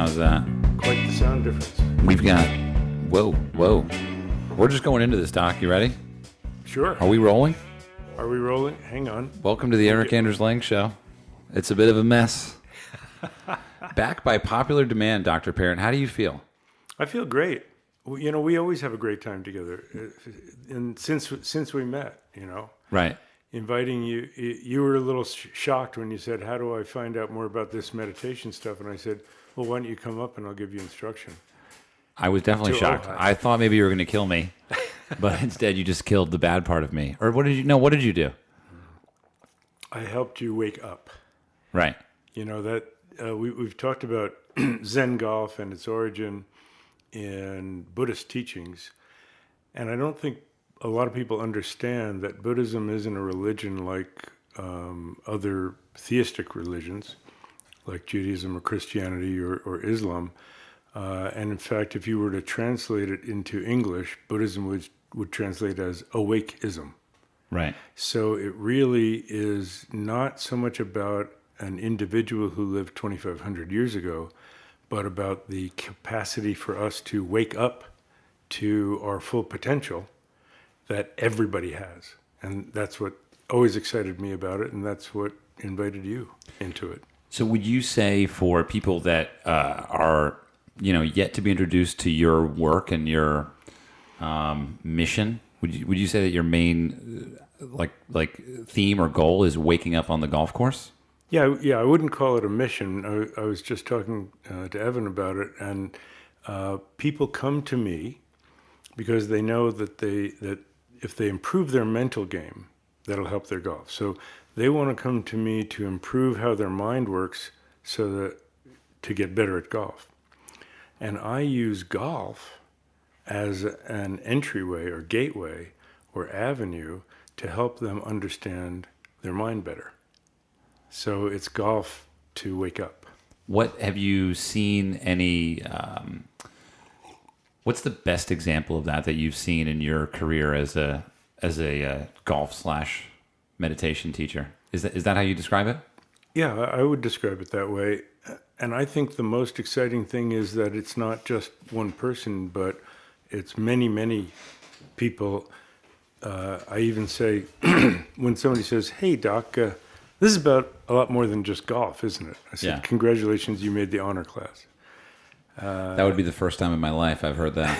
How's that? Quite the sound difference. We've got... Whoa. We're just going into this, Doc. You ready? Sure. Are we rolling? Are we rolling? Hang on. Welcome to the Eric Anders Lang Show. It's a bit of a mess. Back by popular demand, Dr. Parent. How do you feel? I feel great. You know, we always have a great time together. And since we met, you know. Right. Inviting you, you were a little shocked when you said, how do I find out more about this meditation stuff? And I said, well, why don't you come up and I'll give you instruction. I was definitely shocked. I thought maybe you were going to kill me, but instead you just killed the bad part of me. Or what did you do? I helped you wake up. Right. You know, that we've talked about Zen Golf and its origin in Buddhist teachings. And I don't think a lot of people understand that Buddhism isn't a religion like other theistic religions, like Judaism or Christianity or Islam. And in fact, if you were to translate it into English, Buddhism would translate as awakeism. Right. So it really is not so much about an individual who lived 2,500 years ago, but about the capacity for us to wake up to our full potential that everybody has. And that's what always excited me about it, and that's what invited you into it. So would you say for people that are, yet to be introduced to your work and your mission, would you say that your main like theme or goal is waking up on the golf course? Yeah, I wouldn't call it a mission. I was just talking to Evan about it, and people come to me because they know that if they improve their mental game, that'll help their golf. So they want to come to me to improve how their mind works so that to get better at golf. And I use golf as an entryway or gateway or avenue to help them understand their mind better. So it's golf to wake up. What have you seen any... what's the best example of that you've seen in your career as a golf / meditation teacher? Is that how you describe it? Yeah, I would describe it that way. And I think the most exciting thing is that it's not just one person, but it's many, many people. I even say, when somebody says, hey, Doc, this is about a lot more than just golf, isn't it? I said, yeah. Congratulations, you made the honor class. That would be the first time in my life I've heard that.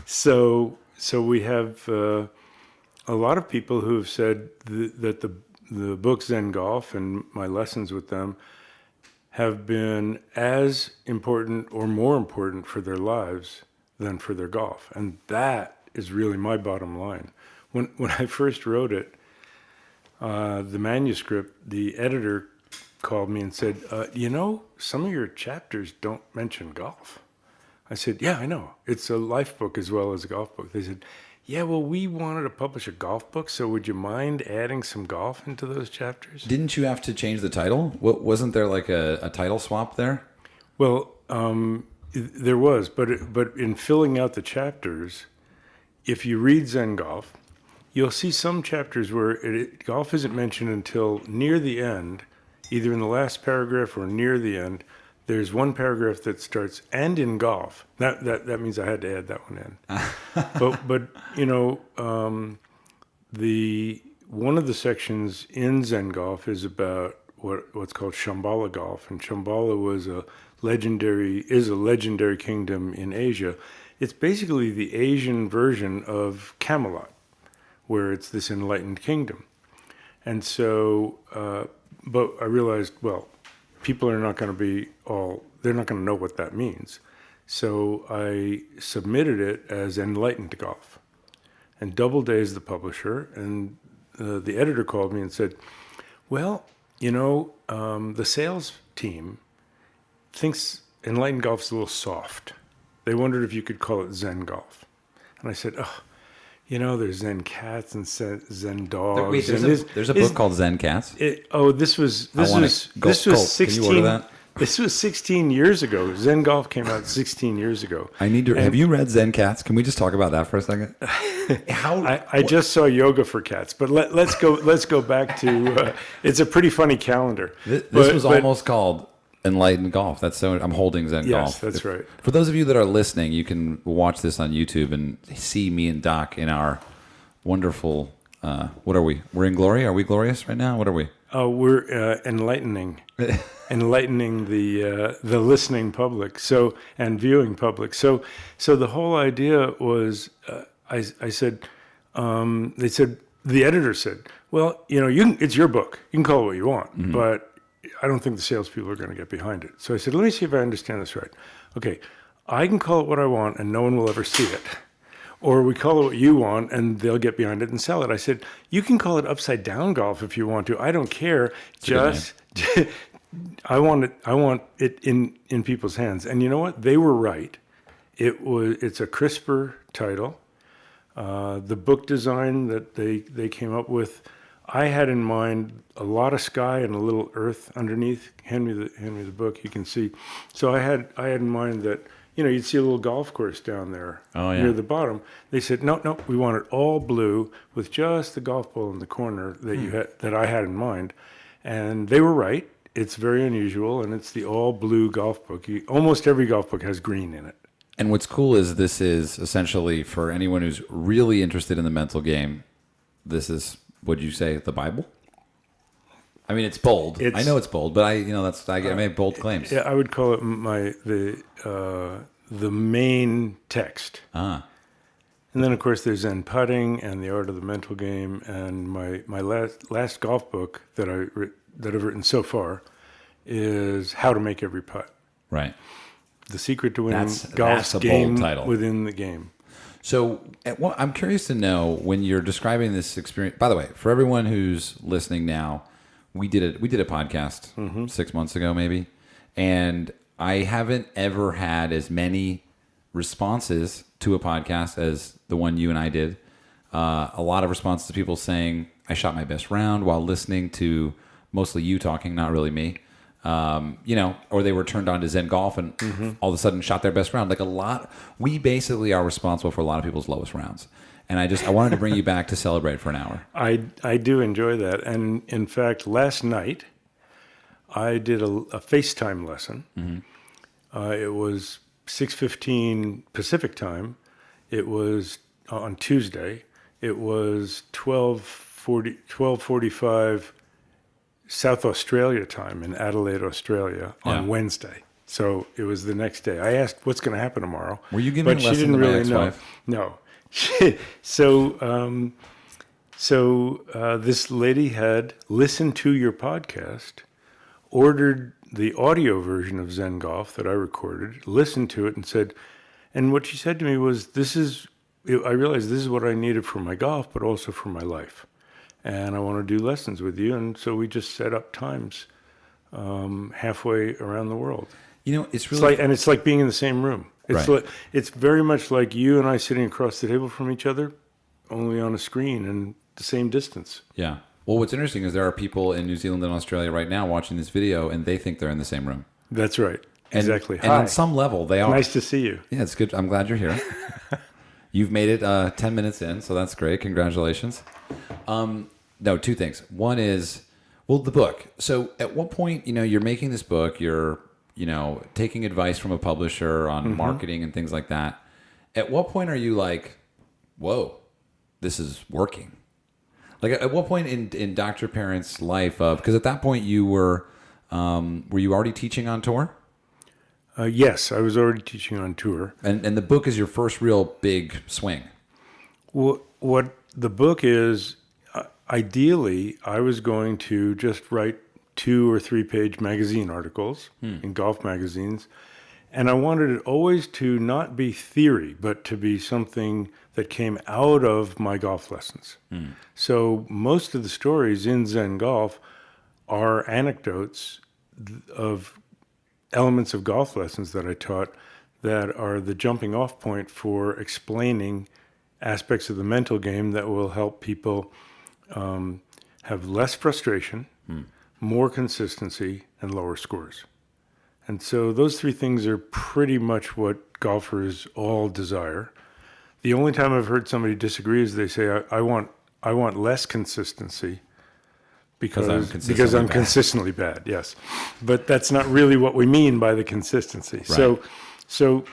So we have a lot of people who have said that the book Zen Golf and my lessons with them have been as important or more important for their lives than for their golf. And that is really my bottom line. When I first wrote it, the manuscript, the editor called me and said, some of your chapters don't mention golf. I said, yeah, I know. It's a life book as well as a golf book. They said, yeah, well, we wanted to publish a golf book, so would you mind adding some golf into those chapters? Didn't you have to change the title? Wasn't there like a title swap there? Well, there was, but in filling out the chapters, if you read Zen Golf, you'll see some chapters where golf isn't mentioned until near the end, either in the last paragraph or near the end. There's one paragraph that starts "and in golf." That means I had to add that one in. but one of the sections in Zen Golf is about what's called Shambhala golf, and Shambhala is a legendary kingdom in Asia. It's basically the Asian version of Camelot, where it's this enlightened kingdom. And so, but I realized, well, people are not going to they're not going to know what that means. So I submitted it as Enlightened Golf. And Doubleday is the publisher, and the editor called me and said, well, the sales team thinks Enlightened Golf's a little soft. They wondered if you could call it Zen Golf. And I said, there's Zen cats and Zen dogs. Wait, there's a book called Zen Cats? This was 16. Can you order that? This was 16 years ago. Zen Golf came out 16 years ago. Have you read Zen Cats? Can we just talk about that for a second? I just saw Yoga for Cats, but let's go back to. It's a pretty funny calendar. This was almost called Enlightened Golf. That's so. I'm holding Zen Golf. Yes, that's right. For those of you that are listening, you can watch this on YouTube and see me and Doc in our wonderful. What are we? We're in glory. Are we glorious right now? What are we? We're enlightening the listening public. So and viewing public. So the whole idea was, I said, they said the editor said, well, it's your book. You can call it what you want, but I don't think the salespeople are going to get behind it. So I said, let me see if I understand this right. Okay, I can call it what I want and no one will ever see it. Or we call it what you want and they'll get behind it and sell it. I said, you can call it upside down golf if you want to. I don't care. Just, I want it in people's hands. And you know what? They were right. It's a crisper title. The book design that they came up with, I had in mind a lot of sky and a little earth underneath. Hand me the book. You can see. So I had in mind that you'd see a little golf course down there near the bottom. They said no, we want it all blue with just the golf ball in the corner that I had in mind, and they were right. It's very unusual, and it's the all blue golf book. Almost every golf book has green in it. And what's cool is this is essentially for anyone who's really interested in the mental game. This is. Would you say the Bible? I mean, it's bold. I know it's bold, but I make bold claims. Yeah, I would call it the main text. Ah. And then, of course, there's Zen putting and the art of the mental game. And my last golf book that I've written so far is How to Make Every Putt. Right. The secret to winning golf's game within the game. So I'm curious to know when you're describing this experience. By the way, for everyone who's listening now, we did a podcast 6 months ago, maybe, and I haven't ever had as many responses to a podcast as the one you and I did. A lot of responses to people saying I shot my best round while listening to mostly you talking, not really me. Or they were turned on to Zen Golf and all of a sudden shot their best round. Like we basically are responsible for a lot of people's lowest rounds. And I wanted to bring you back to celebrate for an hour. I do enjoy that. And in fact, last night I did a FaceTime lesson. It was 6:15 Pacific time. It was on Tuesday. It was 12:45 South Australia time in Adelaide, Australia on Wednesday. So it was the next day. I asked, what's going to happen tomorrow? Were you giving a lesson to my ex-wife? No. So this lady had listened to your podcast, ordered the audio version of Zen Golf that I recorded, listened to it and said, and what she said to me was, I realized this is what I needed for my golf, but also for my life. And I want to do lessons with you. And so we just set up times halfway around the world. It's really... It's like being in the same room. It's very much like you and I sitting across the table from each other, only on a screen and the same distance. Yeah. Well, what's interesting is there are people in New Zealand and Australia right now watching this video, and they think they're in the same room. That's right. Exactly. And on some level, they are. Nice to see you. Yeah, it's good. I'm glad you're here. You've made it 10 minutes in, so that's great. Congratulations. No, two things. One is, the book. So at what point, you're making this book, you're, taking advice from a publisher on marketing and things like that. At what point are you like, whoa, this is working? Like at what point in Dr. Parent's life because at that point you were you already teaching on tour? Yes, I was already teaching on tour. And the book is your first real big swing. Well, what the book is, ideally, I was going to just write 2 or 3 page magazine articles in golf magazines. And I wanted it always to not be theory, but to be something that came out of my golf lessons. So most of the stories in Zen Golf are anecdotes of elements of golf lessons that I taught that are the jumping off point for explaining aspects of the mental game that will help people have less frustration, more consistency, and lower scores. And so those 3 things are pretty much what golfers all desire. The only time I've heard somebody disagree is they say, I want less consistency, because consistently I'm bad. consistently bad. Yes, but that's not really what we mean by the consistency. So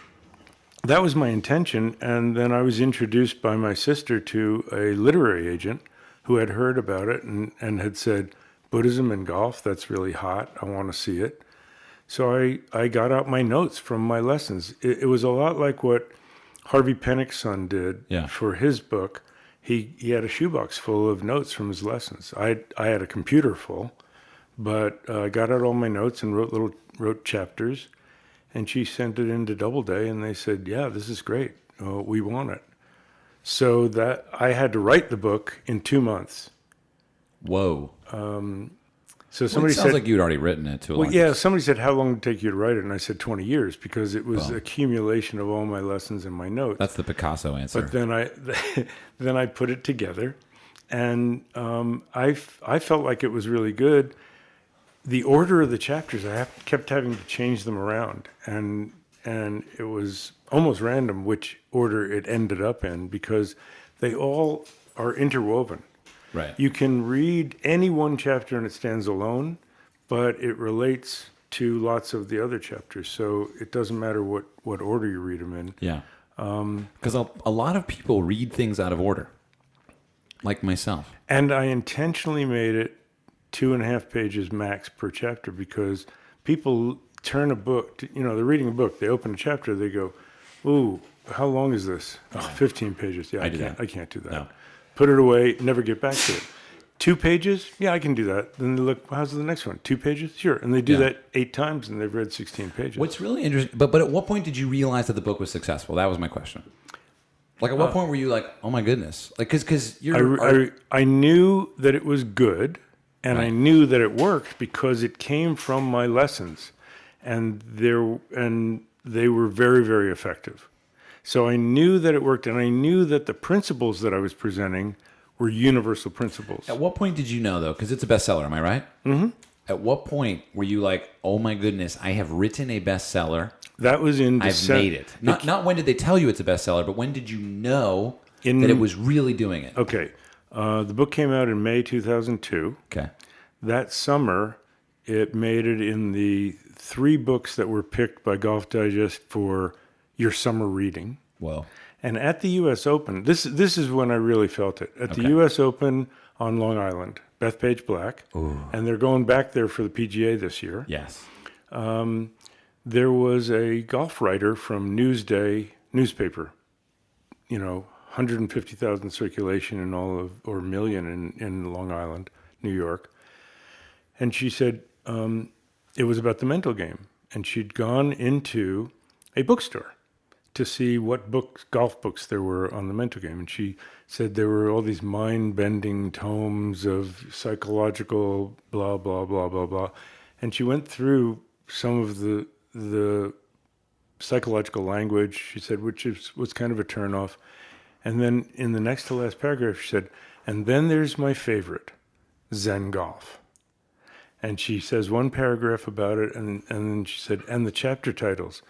that was my intention, and then I was introduced by my sister to a literary agent who had heard about it and had said, Buddhism and golf, that's really hot. I want to see it. So I got out my notes from my lessons. It was a lot like what Harvey Penick's son did for his book. He had a shoebox full of notes from his lessons. I had a computer full, but I got out all my notes and wrote chapters. And she sent it into Doubleday, and they said, yeah, this is great. We want it. So that I had to write the book in 2 months. Whoa. So somebody it sounds said, like you'd already written it to a well, long yeah, somebody said, how long did it take you to write it? And I said 20 years because it was accumulation of all my lessons and my notes. That's the Picasso answer. But then I put it together, and I felt like it was really good. The order of the chapters, kept having to change them around, and it was almost random which order it ended up in because they all are interwoven. Right. You can read any one chapter and it stands alone, but it relates to lots of the other chapters. So it doesn't matter what order you read them in. Yeah. Because a lot of people read things out of order, like myself. And I intentionally made it 2.5 pages max per chapter because people turn a book, they're reading a book, they open a chapter, they go, ooh, how long is this? Oh, 15 pages. Yeah, I can't do that. No. Put it away, never get back to it. 2 pages? Yeah, I can do that. Then they look, how's the next one? 2 pages? Sure. And they do that 8 times and they've read 16 pages. What's really interesting, but at what point did you realize that the book was successful? That was my question. Like, at what point were you like, oh my goodness? Like, because I knew that it was good, and Right. I knew that it worked because it came from my lessons, and they were very, very effective. So I knew that it worked, and I knew that the principles that I was presenting were universal principles. At what point did you know, though? Because it's a bestseller, am I right? Mm-hmm. At what point were you like, oh my goodness, I have written a bestseller. That was in I've made it. Not when did they tell you it's a bestseller, but when did you know that it was really doing it? Okay. The book came out in May 2002. Okay. That summer, it made it in the 3 books that were picked by Golf Digest for your summer reading. Whoa. And at the U.S. Open, this is when I really felt it. At the U.S. Open on Long Island, Bethpage Black, and they're going back there for the PGA this year. Yes. There was a golf writer from Newsday newspaper, 150,000 circulation in or million in Long Island, New York. And she said it was about the mental game. And she'd gone into a bookstore to see what golf books there were on the mental game. And she said there were all these mind-bending tomes of psychological blah, blah, blah, blah, blah. And she went through some of the psychological language, she said, which was kind of a turnoff. And then in the next to last paragraph, she said, and then there's my favorite, Zen Golf. And she says one paragraph about it, and then she said, and the chapter titles,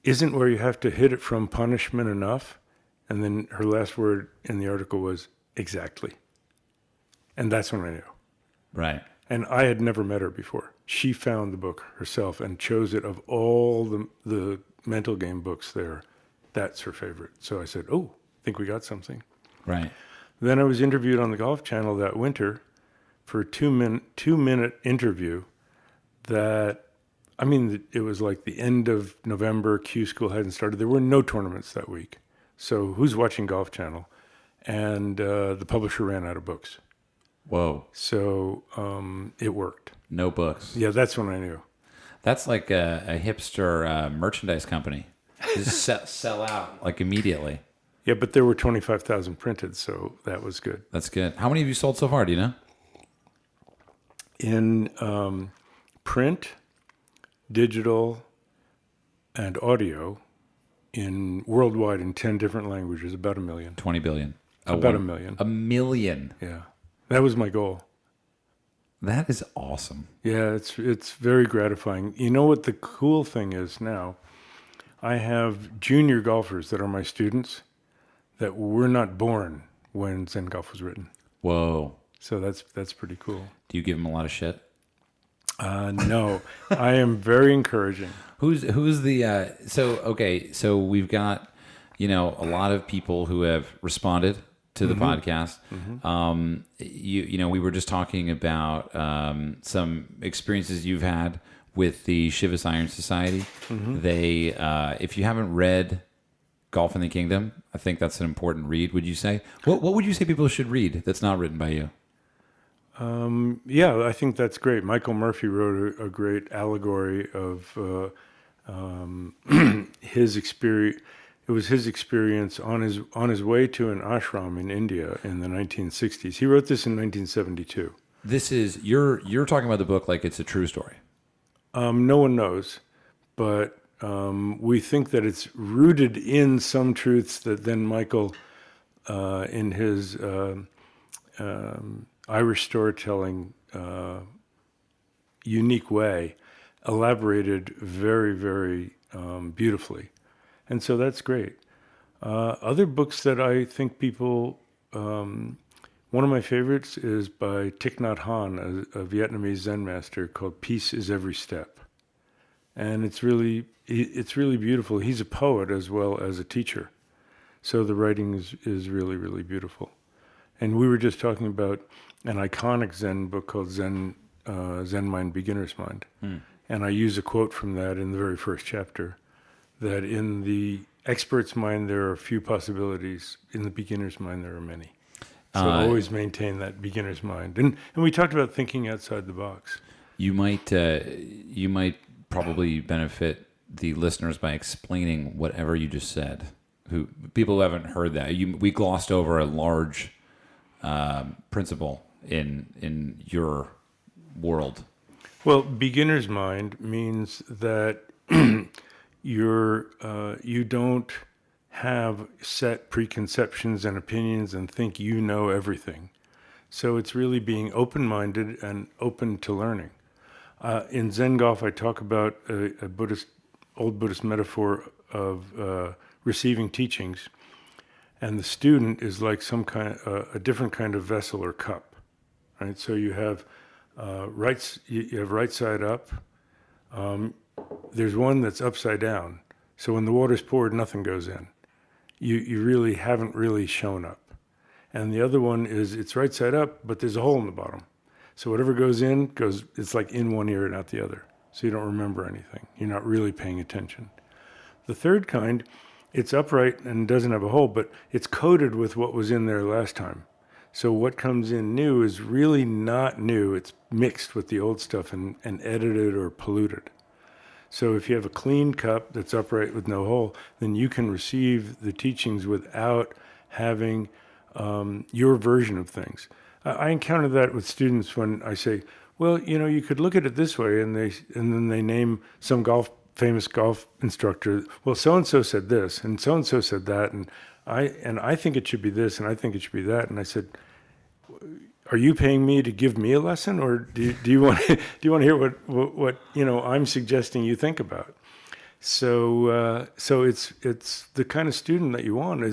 isn't where you have to hit it from punishment enough? And then her last word in the article was, exactly. And that's when I knew. Right. And I had never met her before. She found the book herself and chose it of all the mental game books there. That's her favorite. So I said, oh, I think we got something. Right. Then I was interviewed on the Golf Channel that winter for a 2-minute interview it was like the end of November, Q School hadn't started. There were no tournaments that week. So who's watching Golf Channel? And the publisher ran out of books. Whoa. So it worked. No books. Yeah, that's when I knew. That's like a hipster merchandise company. Just sell out like immediately. Yeah, but there were 25,000 printed, so that was good. That's good. How many have you sold so far? Do you know? In print, digital, and audio, in worldwide in 10 different languages, about 1 million. 20 billion. About 1 million. 1 million. Yeah, that was my goal. That is awesome. Yeah, it's very gratifying. You know what the cool thing is now? I have junior golfers that are my students that were not born when Zen Golf was written. Whoa. So that's pretty cool. Do you give him a lot of shit? No, I am very encouraging. Who's the so we've got a lot of people who have responded to the podcast. We were just talking about some experiences you've had with the Shivas Iron Society. They if you haven't read Golf in the Kingdom, I think that's an important read. Would you say what would you say people should read that's not written by you? Yeah, I think that's great. Michael Murphy wrote a great allegory of his experience. It was his experience on his way to an ashram in India in the 1960s. He wrote this in 1972. This is you're talking about the book like it's a true story. No one knows, but we think that it's rooted in some truths that then Michael, in his Irish storytelling unique way, elaborated very, very beautifully. And so that's great. Other books that I think people, one of my favorites is by Thich Nhat Hanh, a Vietnamese Zen master, called Peace is Every Step. And it's really beautiful. He's a poet as well as a teacher. So the writing is really, really beautiful. And we were just talking about an iconic Zen book called Zen Mind, Beginner's Mind. And I use a quote from that in the very first chapter, that in the expert's mind, there are few possibilities. In the beginner's mind, there are many. So always maintain that beginner's mind. And we talked about thinking outside the box. You might probably benefit the listeners by explaining whatever you just said. People who haven't heard that, we glossed over a large principle in your world. Well, beginner's mind means that you don't have set preconceptions and opinions and think you know everything. So it's really being open-minded and open to learning. In Zen Golf, I talk about a old Buddhist metaphor of receiving teachings, and the student is like a different kind of vessel or cup, right? So you have right side up. There's one that's upside down. So when the water's poured, nothing goes in. You really haven't really shown up. And the other one is it's right side up, but there's a hole in the bottom. So whatever goes in, it's like in one ear and out the other. So you don't remember anything. You're not really paying attention. The third kind, it's upright and doesn't have a hole, but it's coated with what was in there last time. So what comes in new is really not new. It's mixed with the old stuff and edited or polluted. So if you have a clean cup that's upright with no hole, then you can receive the teachings without having your version of things. I encounter that with students when I say, well, you could look at it this way, and then they name some famous golf instructor. Well, so-and-so said this, and so-and-so said that, and I think it should be this, and I think it should be that. And I said, are you paying me to give me a lesson, or do you want to hear what I'm suggesting you think about? So it's the kind of student that you want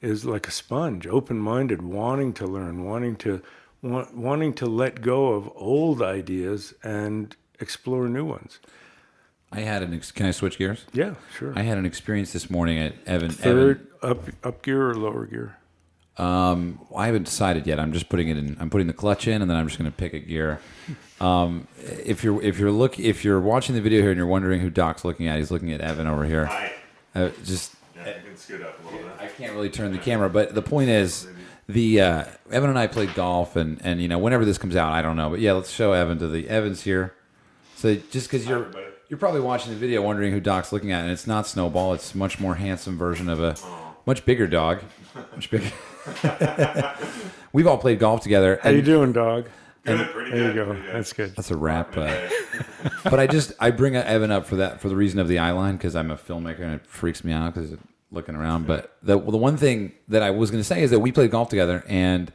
is like a sponge, open-minded, wanting to learn, wanting to let go of old ideas and explore new ones. I had can I switch gears? Yeah, sure. I had an experience this morning at Third, up gear or lower gear? I haven't decided yet. I'm just putting it in. I'm putting the clutch in, and then I'm just going to pick a gear. If you're watching the video here and you're wondering who Doc's looking at, he's looking at Evan over here. Hi. You can scoot up a little bit. I can't really turn the camera, but the point is, Evan and I played golf, and whenever this comes out, I don't know, but yeah, let's show Evan to the Evan's here. So just because you're probably watching the video wondering who Doc's looking at, and it's not Snowball. It's a much more handsome version of a much bigger dog. Much bigger. We've all played golf together. How you doing, dog? Good, pretty There good. you go. Pretty good. That's good. That's a wrap. But I bring Evan up for the reason of the eye line, because I'm a filmmaker and it freaks me out because looking around. But the one thing that I was going to say is that we played golf together, and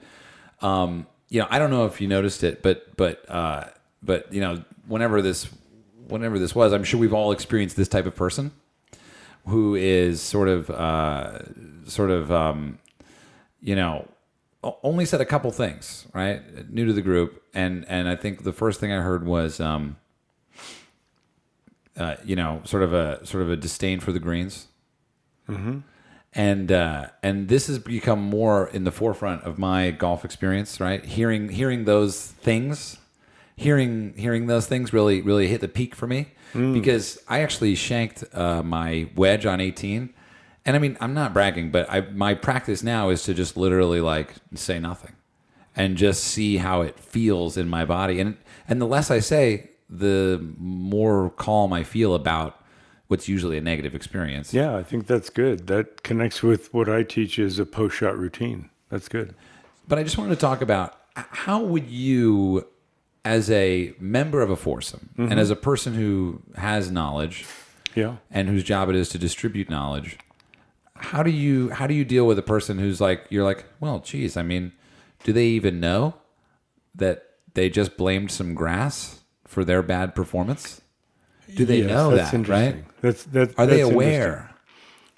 I don't know if you noticed it, but whenever this was, I'm sure we've all experienced this type of person who is sort of only said a couple things, right? New to the group, and I think the first thing I heard was, sort of a disdain for the greens. Mm-hmm. And this has become more in the forefront of my golf experience, right? Hearing those things really hit the peak for me because I actually shanked my wedge on 18. And I mean, I'm not bragging, but my practice now is to just literally like say nothing and just see how it feels in my body. And the less I say, the more calm I feel about what's usually a negative experience. Yeah, I think that's good. That connects with what I teach as a post-shot routine. That's good. But I just wanted to talk about how would you, as a member of a foursome and as a person who has knowledge and whose job it is to distribute knowledge, how do you deal with a person who's like, you're like, well, geez, I mean, do they even know that they just blamed some grass for their bad performance? Do they know that, right? Are they aware?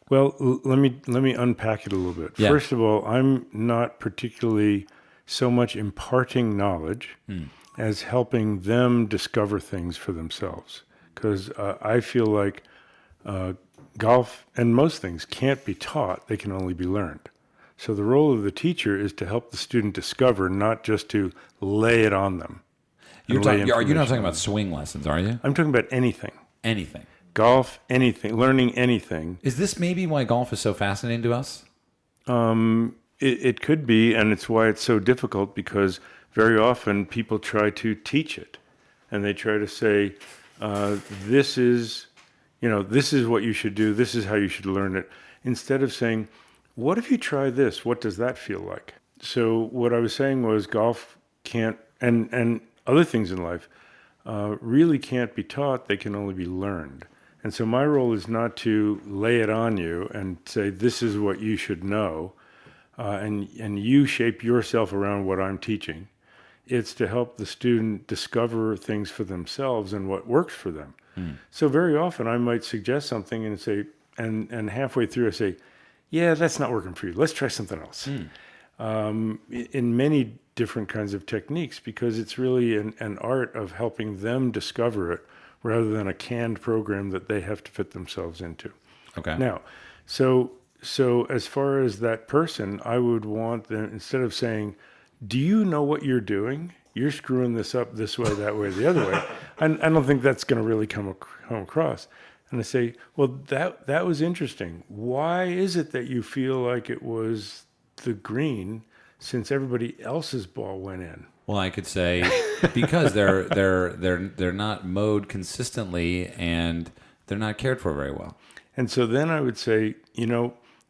Well, let me unpack it a little bit. Yeah. First of all, I'm not particularly so much imparting knowledge as helping them discover things for themselves. Because I feel like golf and most things can't be taught; they can only be learned. So the role of the teacher is to help the student discover, not just to lay it on them. You're not talking about swing lessons, are you? I'm talking about anything. Anything. Golf, anything, learning anything. Is this maybe why golf is so fascinating to us? It could be, and it's why it's so difficult because very often people try to teach it. And they try to say, this is what you should do, this is how you should learn it. Instead of saying, what if you try this? What does that feel like? So what I was saying was golf can't, and other things in life, really can't be taught, they can only be learned. And so my role is not to lay it on you and say, this is what you should know, and you shape yourself around what I'm teaching. It's to help the student discover things for themselves and what works for them. So very often I might suggest something and say, and halfway through I say, yeah, that's not working for you. Let's try something else. In many different kinds of techniques, because it's really an art of helping them discover it rather than a canned program that they have to fit themselves into. Okay. Now, so as far as that person, I would want them, instead of saying, do you know what you're doing? You're screwing this up this way, that way, the other way. I don't think that's going to really come across. And I say, well, that was interesting. Why is it that you feel like it was the green since everybody else's ball went in? Well, I could say because they're not mowed consistently and they're not cared for very well. And so then I would say,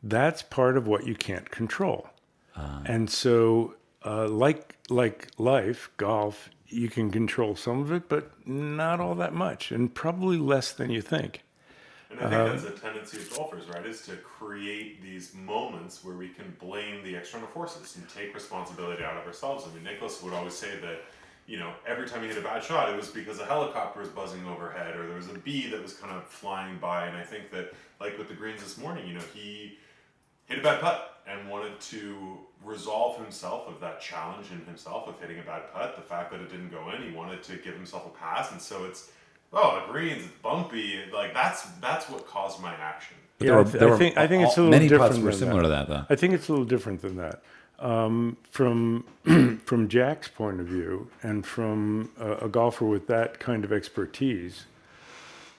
that's part of what you can't control. And so like life, golf, you can control some of it, but not all that much, and probably less than you think. And I think that's a tendency of golfers, right, is to create these moments where we can blame the external forces and take responsibility out of ourselves. I mean, Nicholas would always say that, every time he hit a bad shot, it was because a helicopter was buzzing overhead or there was a bee that was kind of flying by. And I think that, like with the greens this morning, he hit a bad putt and wanted to resolve himself of that challenge in himself of hitting a bad putt. The fact that it didn't go in, he wanted to give himself a pass. And so it's, the greens, it's bumpy. Like that's what caused my action. Yeah, I think it's a little many different. Many putts were than similar to that, though. I think it's a little different than that. From Jack's point of view, and from a golfer with that kind of expertise,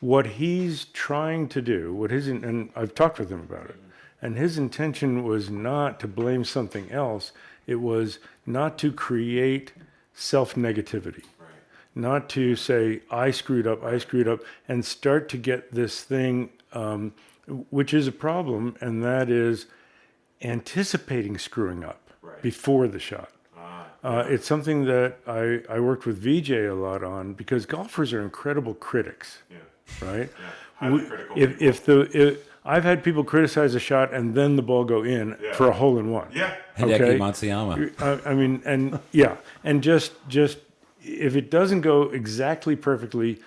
what he's trying to do, and I've talked with him about it, and his intention was not to blame something else. It was not to create self-negativity. Not to say, I screwed up, and start to get this thing, which is a problem, and that is anticipating screwing up before the shot. It's something that I worked with VJ a lot on, because golfers are incredible critics, right? I've had people criticize a shot and then the ball go in for a hole-in-one. Hideki Matsuyama. I mean, and just if it doesn't go exactly perfectly,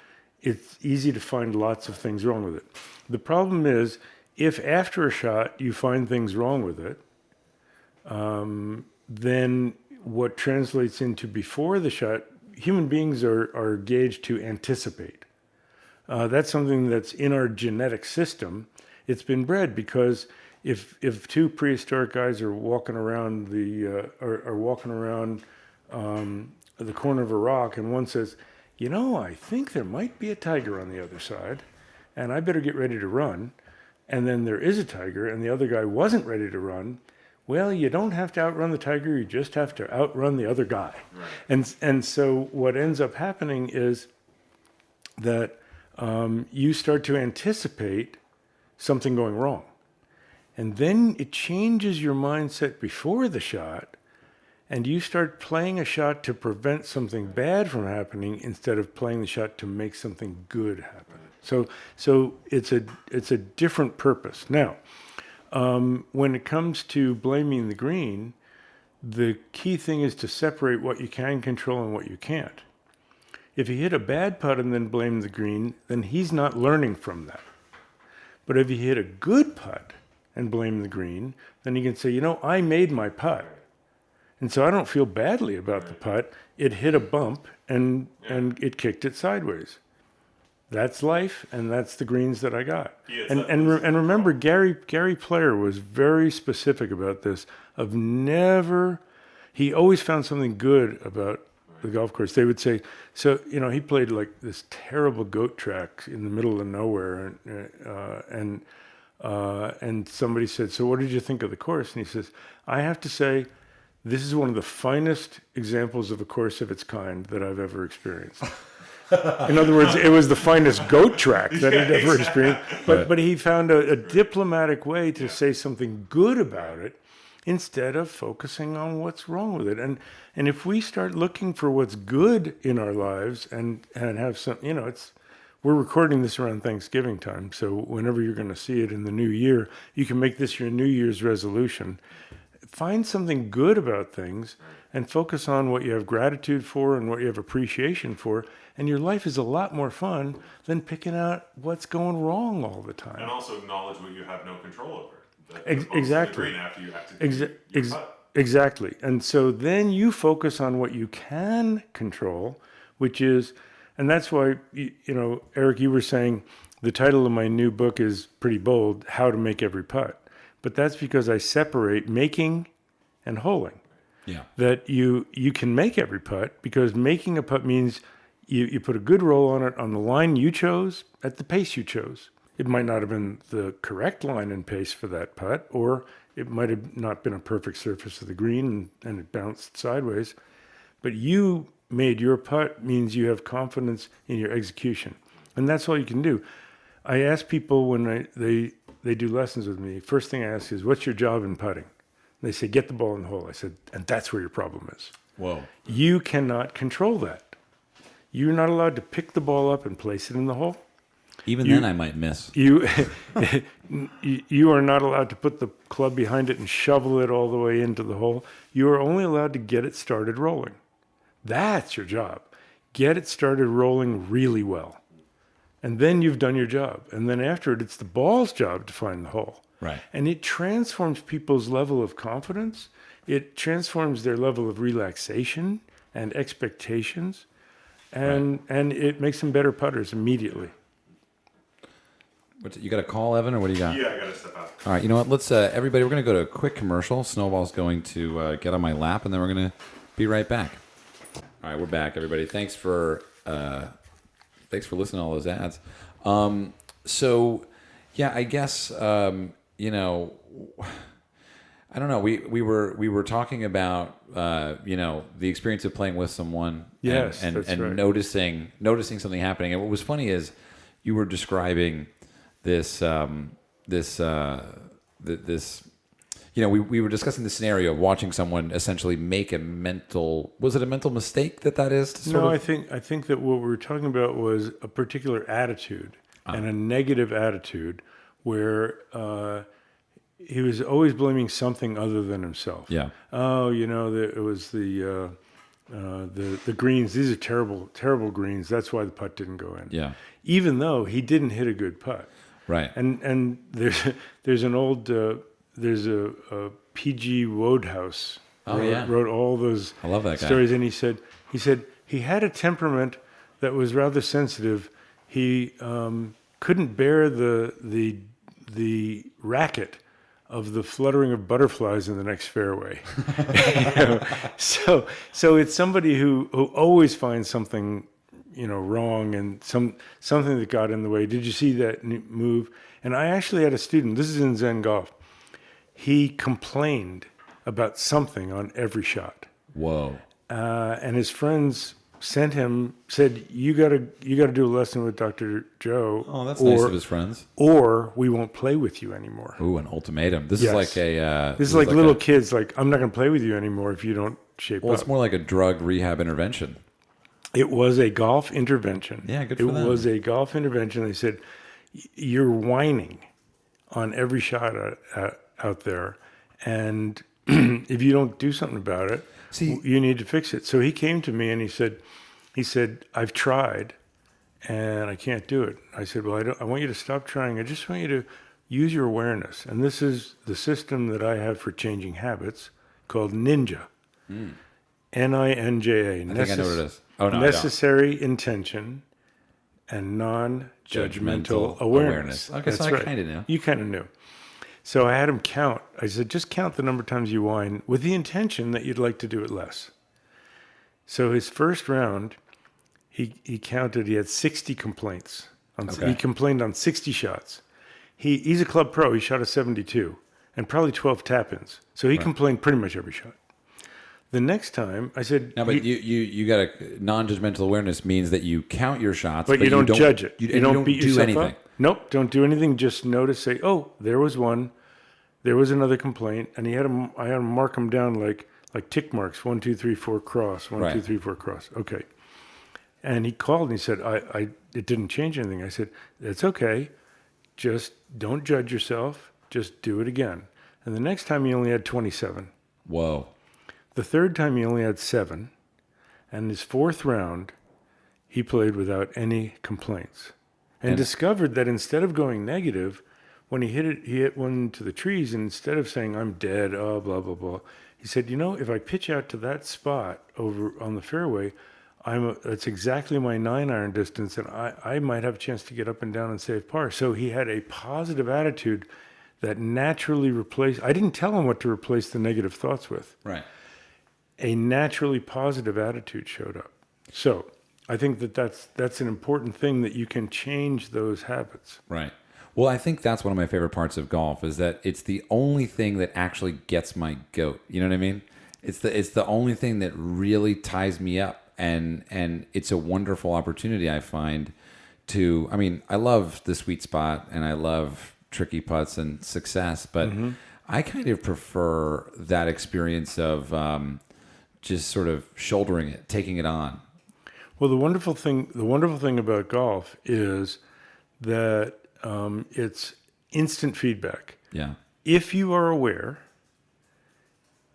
it's easy to find lots of things wrong with it. The problem is, if after a shot you find things wrong with it, then what translates into before the shot, human beings are gauged to anticipate. That's something that's in our genetic system. It's been bred because if two prehistoric guys are walking around the corner of a rock, and one says, I think there might be a tiger on the other side, and I better get ready to run, and then there is a tiger, and the other guy wasn't ready to run, well, you don't have to outrun the tiger, you just have to outrun the other guy. Right. And so what ends up happening is that you start to anticipate something going wrong. And then it changes your mindset before the shot, and you start playing a shot to prevent something bad from happening instead of playing the shot to make something good happen. So it's a different purpose. Now, when it comes to blaming the green, the key thing is to separate what you can control and what you can't. If you hit a bad putt and then blame the green, then he's not learning from that. But if you hit a good putt and blame the green, then you can say, I made my putt. And so I don't feel badly about the putt. It hit a bump and it kicked it sideways. That's life, and that's the greens that I got. And remember, Gary Player was very specific about this. He always found something good about the golf course. They would say, he played like this terrible goat track in the middle of nowhere, and somebody said, so what did you think of the course? And he says, I have to say, this is one of the finest examples of a course of its kind that I've ever experienced. In other words, it was the finest goat track that he'd ever experienced. But he found a diplomatic way to say something good about it instead of focusing on what's wrong with it. And if we start looking for what's good in our lives and have some, we're recording this around Thanksgiving time. So whenever you're going to see it in the new year, you can make this your New Year's resolution. Find something good about things and focus on what you have gratitude for and what you have appreciation for. And your life is a lot more fun than picking out what's going wrong all the time. And also acknowledge what you have no control over. Exactly. After you have to do exactly. And so then you focus on what you can control, which is, and that's why, Eric, you were saying the title of my new book is pretty bold, How to Make Every Putt. But that's because I separate making and holing. Yeah. That you can make every putt, because making a putt means you put a good roll on it on the line you chose at the pace you chose. It might not have been the correct line and pace for that putt, or it might have not been a perfect surface of the green and it bounced sideways. But you made your putt means you have confidence in your execution. And that's all you can do. I ask people when they do lessons with me, first thing I ask is, what's your job in putting? They say, get the ball in the hole. I said, and that's where your problem is. Whoa. You cannot control that. You're not allowed to pick the ball up and place it in the hole. Even then I might miss. You are not allowed to put the club behind it and shovel it all the way into the hole. You are only allowed to get it started rolling. That's your job. Get it started rolling really well. And then you've done your job. And then after it, it's the ball's job to find the hole. Right. And it transforms people's level of confidence. It transforms their level of relaxation and expectations. And it makes them better putters immediately. You got a call, Evan, or what do you got? Yeah, I got to step out. All right, you know what? Let's, everybody, we're going to go to a quick commercial. Snowball's going to get on my lap, and then we're going to be right back. All right, we're back, everybody. Thanks for listening to all those ads. So, yeah, I guess, I don't know. We were talking about the experience of playing with someone, yes, and right. noticing something happening. And what was funny is you were describing this we were discussing the scenario of watching someone essentially make a mental mistake that is? I think that what we were talking about was a particular attitude and a negative attitude where he was always blaming something other than himself. Yeah. Oh, it was the greens. These are terrible, terrible greens. That's why the putt didn't go in. Yeah. Even though he didn't hit a good putt. Right. And there's an old there's a P.G. Wodehouse wrote all those I love that guy. stories. And he said he had a temperament that was rather sensitive. He couldn't bear the racket of the fluttering of butterflies in the next fairway. So it's somebody who always finds something, wrong and something that got in the way. Did you see that move? And I actually had a student, this is in Zen Golf, he complained about something on every shot. Whoa. And his friends said, you gotta do a lesson with Dr. Joe. Oh, that's nice of his friends. Or we won't play with you anymore. Ooh, an ultimatum. This Yes. is like a... This is like little kids, like, I'm not going to play with you anymore if you don't shape Well, up. it's more like a drug rehab intervention. It was a golf intervention. Yeah, good for them. It was a golf intervention. They said, you're whining on every shot out there. And if you don't do something about it, you need to fix it. So he came to me and he said, I've tried and I can't do it. I said, well, I want you to stop trying. I just want you to use your awareness. And this is the system that I have for changing habits called NINJA. NINJA. I think I know what it is. Oh, no, Necessary intention and non-judgmental awareness. Okay, so I kind of knew. You kind of knew. So I had him count. I said, just count the number of times you whine with the intention that you'd like to do it less. So his first round, he counted, he had 60 complaints. He complained on 60 shots. He's a club pro. He shot a 72 and probably 12 tap-ins. So he complained pretty much every shot. The next time, I said... No, but you got a non-judgmental awareness means that you count your shots, but you don't judge it. You don't beat do yourself anything. up. Nope, don't do anything. Just notice, say, oh, there was one. There was another complaint. And I had to mark them down like tick marks. 1, 2, 3, 4, cross. 1, 2, 3, 4, cross. Okay. And he called and he said, it didn't change anything. I said, that's okay. Just don't judge yourself. Just do it again. And the next time he only had 27. Whoa. The third time he only had 7. And his fourth round, he played without any complaints. And discovered that instead of going negative, when he hit one to the trees, and instead of saying, I'm dead, blah, blah, blah, he said, if I pitch out to that spot over on the fairway, that's exactly my 9-iron distance, and I might have a chance to get up and down and save par. So he had a positive attitude that naturally replaced... I didn't tell him what to replace the negative thoughts with. Right. A naturally positive attitude showed up. So I think that's an important thing, that you can change those habits. Right. Well, I think that's one of my favorite parts of golf, is that it's the only thing that actually gets my goat. You know what I mean? It's the only thing that really ties me up, and it's a wonderful opportunity, I find, to... I mean, I love the sweet spot and I love tricky putts and success, but I kind of prefer that experience of just sort of shouldering it, taking it on. Well, the wonderful thing about golf is that it's instant feedback. Yeah. If you are aware,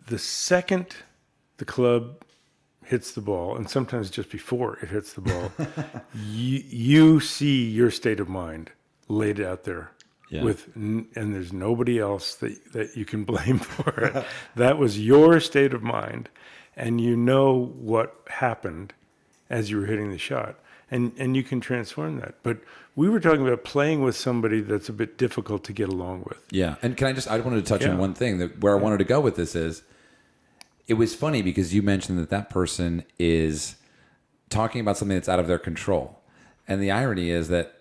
the second the club hits the ball, and sometimes just before it hits the ball, you see your state of mind laid out there. Yeah. And there's nobody else that you can blame for it. That was your state of mind, and you know what happened as you were hitting the shot. And you can transform that. But we were talking about playing with somebody that's a bit difficult to get along with. Yeah. And I wanted to touch on one thing, that where I wanted to go with this is, it was funny because you mentioned that person is talking about something that's out of their control. And the irony is that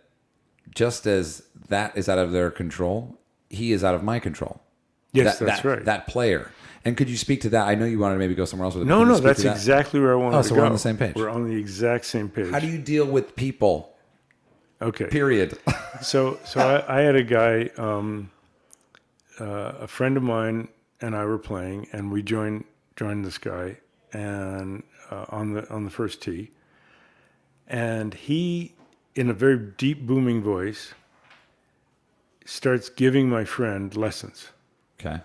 just as that is out of their control, he is out of my control. Yes, that's right. That player. And could you speak to that? I know you wanted to maybe go somewhere else with it. No, that's exactly where I wanted to go. So we're on the same page. We're on the exact same page. How do you deal with people? Okay. Period. So I had a guy, a friend of mine and I were playing, and we joined this guy and on the first tee, and he, in a very deep booming voice, starts giving my friend lessons. Okay.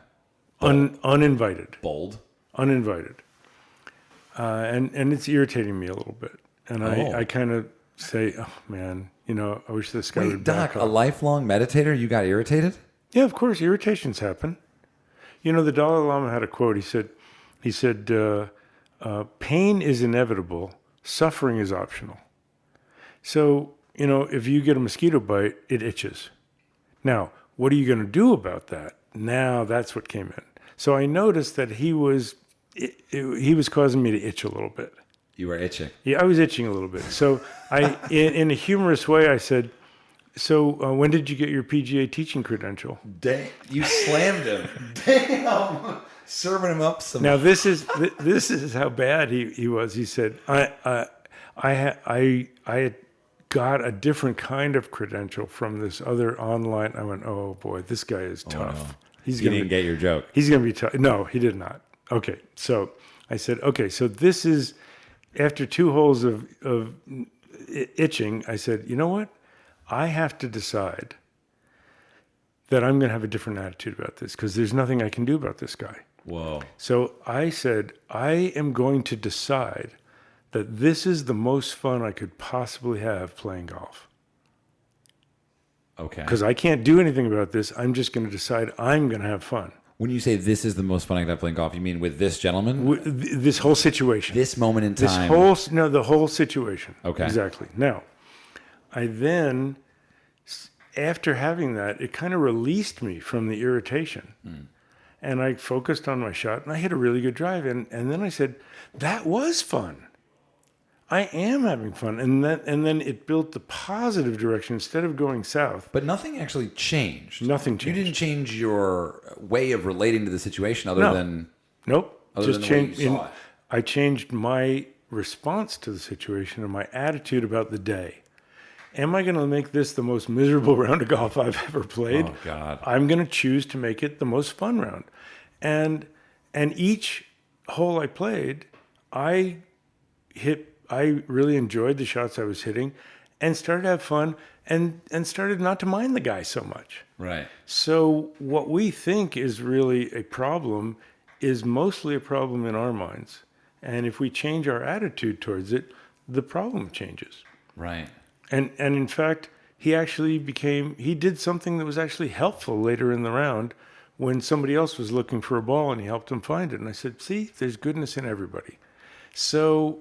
Uninvited. Bold. Uninvited. And it's irritating me a little bit. And I kind of say, oh man, I wish this guy would back Doc, up. a lifelong meditator, you got irritated? Yeah, of course, irritations happen. The Dalai Lama had a quote. He said, He said, pain is inevitable, suffering is optional. So, if you get a mosquito bite, it itches. Now, what are you going to do about that? Now that's what came in. So I noticed that he was causing me to itch a little bit. You were itching. Yeah, I was itching a little bit. So in a humorous way, I said, so when did you get your PGA teaching credential? Damn, you slammed him. Damn, serving him up some. Now this is how bad he was. He said, I had got a different kind of credential from this other online. I went, oh boy, this guy is tough. No. You didn't get your joke. He's going to be tough. No, he did not. Okay, so I said, okay, so this is, after 2 holes of itching, I said, you know what? I have to decide that I'm going to have a different attitude about this because there's nothing I can do about this guy. Whoa. So I said, I am going to decide that this is the most fun I could possibly have playing golf. Okay. Because I can't do anything about this. I'm just going to decide I'm going to have fun. When you say this is the most fun I could have playing golf, you mean with this gentleman? This whole situation. This moment in time. The whole situation. Okay. Exactly. Now, I then, after having that, it kind of released me from the irritation. And I focused on my shot, and I hit a really good drive. And then I said, that was fun. I am having fun. And then it built the positive direction instead of going south. But nothing actually changed. Nothing changed. You didn't change your way of relating to the situation other than... Nope. Other than the way you saw it. I changed my response to the situation and my attitude about the day. Am I going to make this the most miserable round of golf I've ever played? Oh, God. I'm going to choose to make it the most fun round. And each hole I played, I really enjoyed the shots I was hitting and started to have fun and started not to mind the guy so much. Right. So what we think is really a problem is mostly a problem in our minds. And if we change our attitude towards it, the problem changes. Right. And in fact, he did something that was actually helpful later in the round when somebody else was looking for a ball and he helped him find it. And I said, see, there's goodness in everybody. So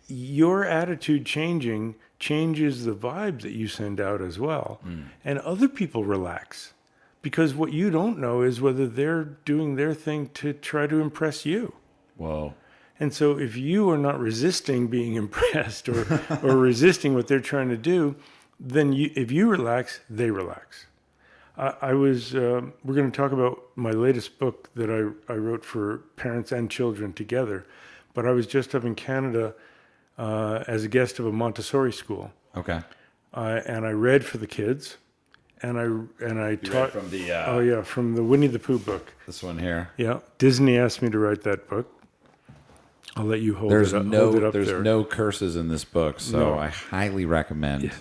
your attitude changes the vibe that you send out as well. And other people relax because what you don't know is whether they're doing their thing to try to impress you. Whoa. And so if you are not resisting being impressed or resisting what they're trying to do, then if you relax, they relax. We're going to talk about my latest book that I wrote for parents and children together. But I was just up in Canada as a guest of a Montessori school. Okay. And I read for the kids, and I taught from the from the Winnie the Pooh book. This one here. Yeah, Disney asked me to write that book. I'll let you hold it up there. There's no curses in this book, so I highly recommend. Yeah.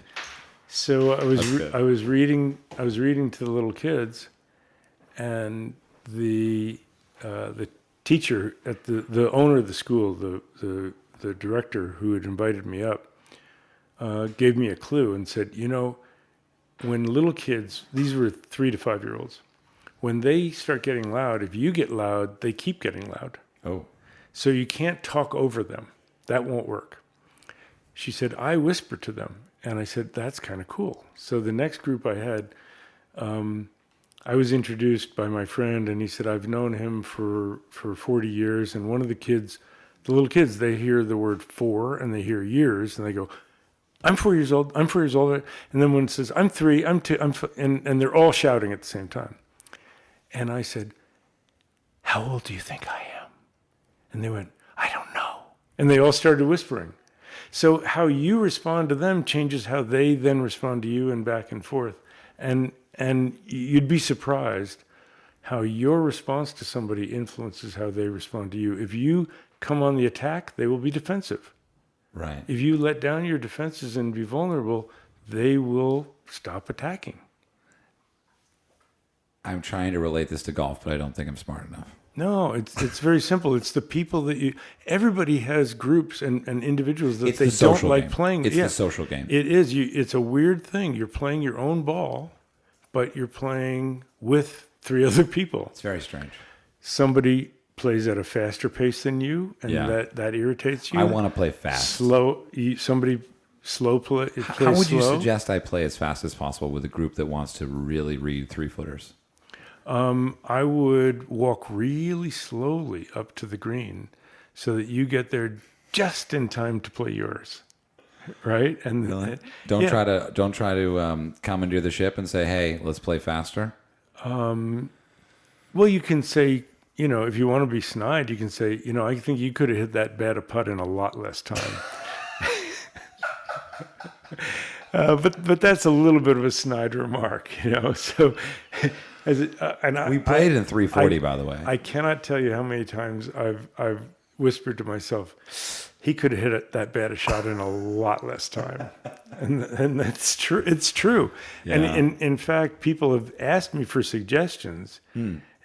So I was reading to the little kids, and the teacher at the owner of the school, the director who had invited me up, gave me a clue and said, when little kids, these were 3 to 5 year olds, when they start getting loud, if you get loud, they keep getting loud. Oh. So you can't talk over them. That won't work. She said, I whisper to them. And I said, that's kind of cool. So the next group I had, I was introduced by my friend, and he said, I've known him for 40 years. And one of the little kids, they hear the word 4 and they hear years, and they go, I'm 4 years old, I'm 4 years old. And then when it says, I'm 3, I'm 2, and they're all shouting at the same time. And I said, how old do you think I am? And they went, I don't know. And they all started whispering. So how you respond to them changes how they then respond to you, and back and forth. And you'd be surprised how your response to somebody influences how they respond to you. If you come on the attack, they will be defensive. Right. If you let down your defenses and be vulnerable, they will stop attacking. I'm trying to relate this to golf, but I don't think I'm smart enough. No, it's very simple. It's the people that everybody has groups and individuals that they don't like playing. It's the social game. It is. It's a weird thing. You're playing your own ball, but you're playing with 3 other people. It's very strange. Somebody plays at a faster pace than you, and that irritates you. I want to play fast. Somebody slow play. How would you slow. suggest I play as fast as possible with a group that wants to really read 3-footers? I would walk really slowly up to the green so that you get there just in time to play yours. Right? And really? Don't try to commandeer the ship and say, "Hey, let's play faster." Well, you can say, if you want to be snide, you can say, I think you could have hit that bad a putt in a lot less time. But that's a little bit of a snide remark, So, we played in 340, by the way. I cannot tell you how many times I've whispered to myself, he could have hit that bad a shot in a lot less time, and that's true. It's true, Yeah. And in fact, people have asked me for suggestions,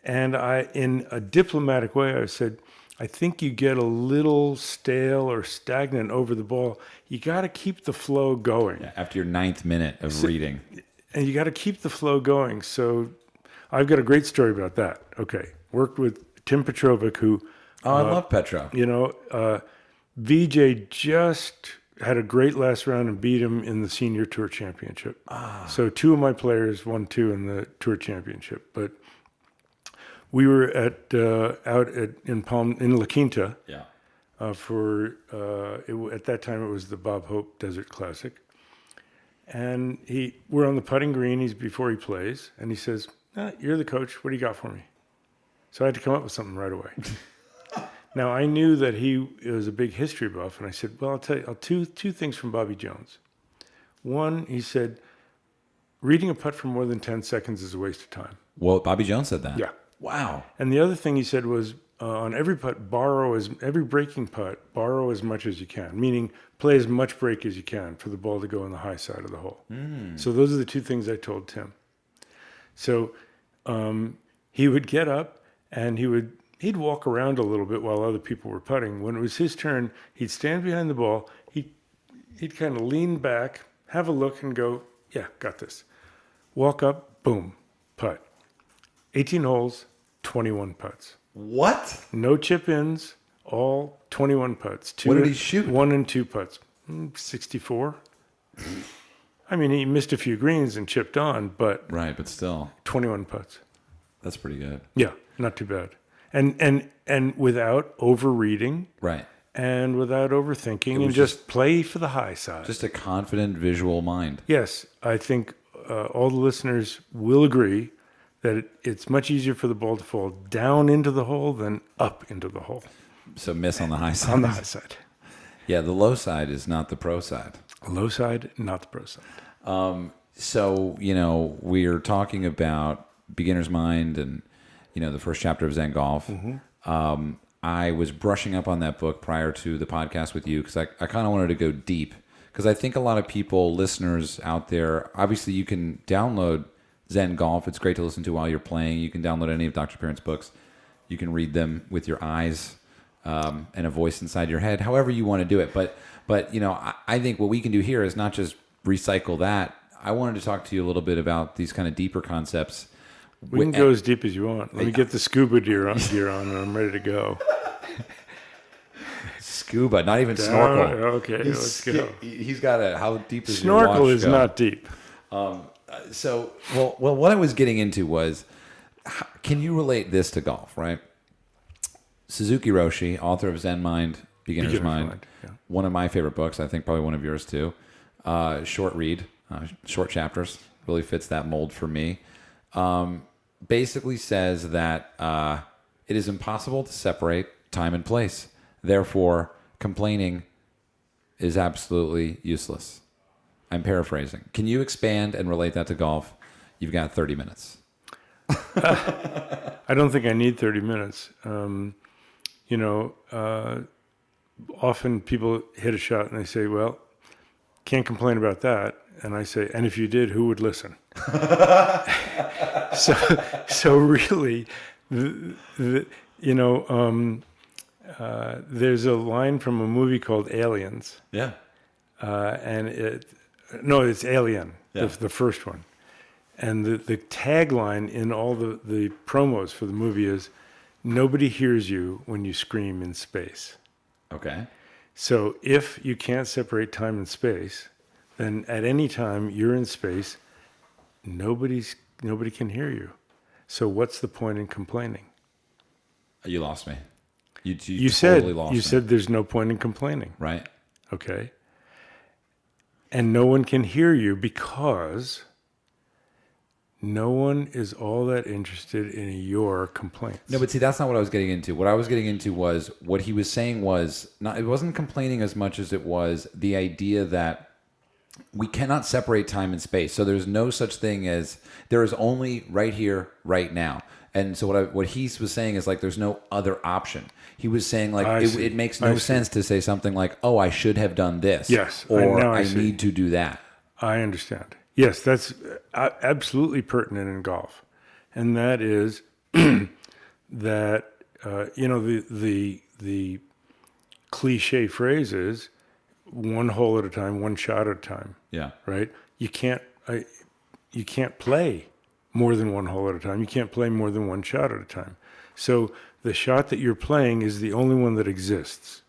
and I, in a diplomatic way, I said, I think you get a little stale or stagnant over the ball. You got to keep the flow going. Yeah, after your 9th minute of reading, and you got to keep the flow going. So, I've got a great story about that. Okay, worked with Tim Petrovic, who. I love Petro. VJ just had a great last round and beat him in the senior tour championship. So 2 of my players won 2 in the tour championship. But we were in La Quinta. Yeah. At that time it was the Bob Hope Desert Classic. And we're on the putting green. He's before he plays, and he says, "You're the coach. What do you got for me?" So I had to come up with something right away. Now, I knew that he was a big history buff, and I said, well, I'll tell you two things from Bobby Jones. One, he said, reading a putt for more than 10 seconds is a waste of time. Well, Bobby Jones said that. Yeah. Wow. And the other thing he said was, on every putt, every breaking putt, borrow as much as you can, meaning play as much break as you can for the ball to go on the high side of the hole. So those are the 2 things I told Tim. So he would get up, and he'd walk around a little bit while other people were putting. When it was his turn, he'd stand behind the ball. He'd kind of lean back, have a look, and go, yeah, got this. Walk up, boom, putt. 18 holes, 21 putts. What? No chip-ins, all 21 putts. What did he shoot? 1 and 2 putts. 64. I mean, he missed a few greens and chipped on, but... Right, but still. 21 putts. That's pretty good. Yeah, not too bad. And without overreading, right, and without overthinking, and just play for the high side. Just a confident visual mind. Yes, I think all the listeners will agree that it's much easier for the ball to fall down into the hole than up into the hole. So miss on the high side. On the high side. Yeah, the low side is not the pro side. Low side, not the pro side. So we're talking about beginner's mind and. The first chapter of Zen Golf. Mm-hmm. I was brushing up on that book prior to the podcast with you because I kind of wanted to go deep because I think a lot of people, listeners out there, obviously you can download Zen Golf. It's great to listen to while you're playing. You can download any of Dr. Parent's books. You can read them with your eyes and a voice inside your head, however you want to do it. But I think what we can do here is not just recycle that. I wanted to talk to you a little bit about these kind of deeper concepts. We can go as deep as you want. Let me get the scuba gear on, and I'm ready to go. Scuba, not even snorkel. Okay, let's go. He's got a, how deep is snorkel? Your watch is go? Not deep. So, what I was getting into was, can you relate this to golf, right? Suzuki Roshi, author of Zen Mind, Beginner's Mind. Yeah. One of my favorite books, I think probably one of yours too. Short read, short chapters, really fits that mold for me. Basically says that it is impossible to separate time and place. Therefore, complaining is absolutely useless. I'm paraphrasing. Can you expand and relate that to golf? You've got 30 minutes. I don't think I need 30 minutes. Often people hit a shot and they say, well, can't complain about that. And I say, and if you did, who would listen? So really, there's a line from a movie called Aliens. Yeah. It's Alien, yeah. the first one. And the tagline in all the promos for the movie is, nobody hears you when you scream in space. Okay. So if you can't separate time and space, then at any time you're in space, nobody can hear you. So what's the point in complaining? You lost me. You You totally lost me. you said there's no point in complaining. Right. Okay. And no one can hear you because no one is all that interested in your complaints. No, but see, that's not what I was getting into. What I was getting into was what he was saying was not. It wasn't complaining as much as it was the idea that we cannot separate time and space. So there's no such thing as there is only right here, right now. And so what he was saying is like there's no other option. He was saying like it makes no sense to say something like, "Oh, I should have done this," Yes, or I "I need to do that." I understand. Yes, that's absolutely pertinent in golf, and that is that the cliche phrase is one hole at a time, one shot at a time. Yeah. Right. You can't play more than one hole at a time. You can't play more than one shot at a time. So the shot that you're playing is the only one that exists.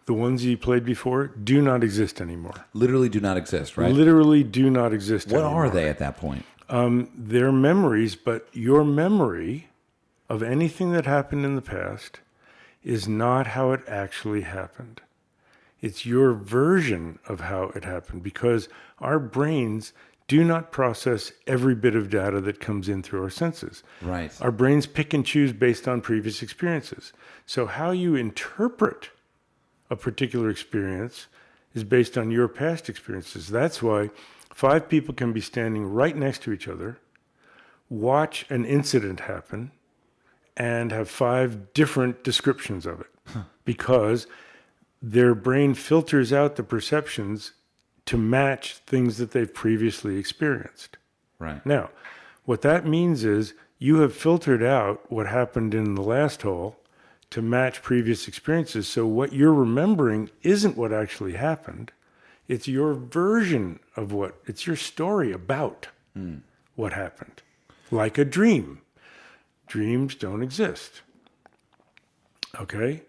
The ones you played before do not exist anymore. Literally do not exist, right? Literally do not exist What anymore. are they at that point? They're memories, but your memory of anything that happened in the past is not how it actually happened. It's your version of how it happened, because our brains do not process every bit of data that comes in through our senses. Right. Our brains pick and choose based on previous experiences. So how you interpret a particular experience is based on your past experiences. That's why 5 people can be standing right next to each other, watch an incident happen, and have 5 different descriptions of it. Because their brain filters out the perceptions to match things that they've previously experienced. Right. Now, what that means is you have filtered out what happened in the last hole to match previous experiences. So what you're remembering isn't what actually happened. It's your version of it's your story about what happened. Like a dream. Dreams don't exist. Okay?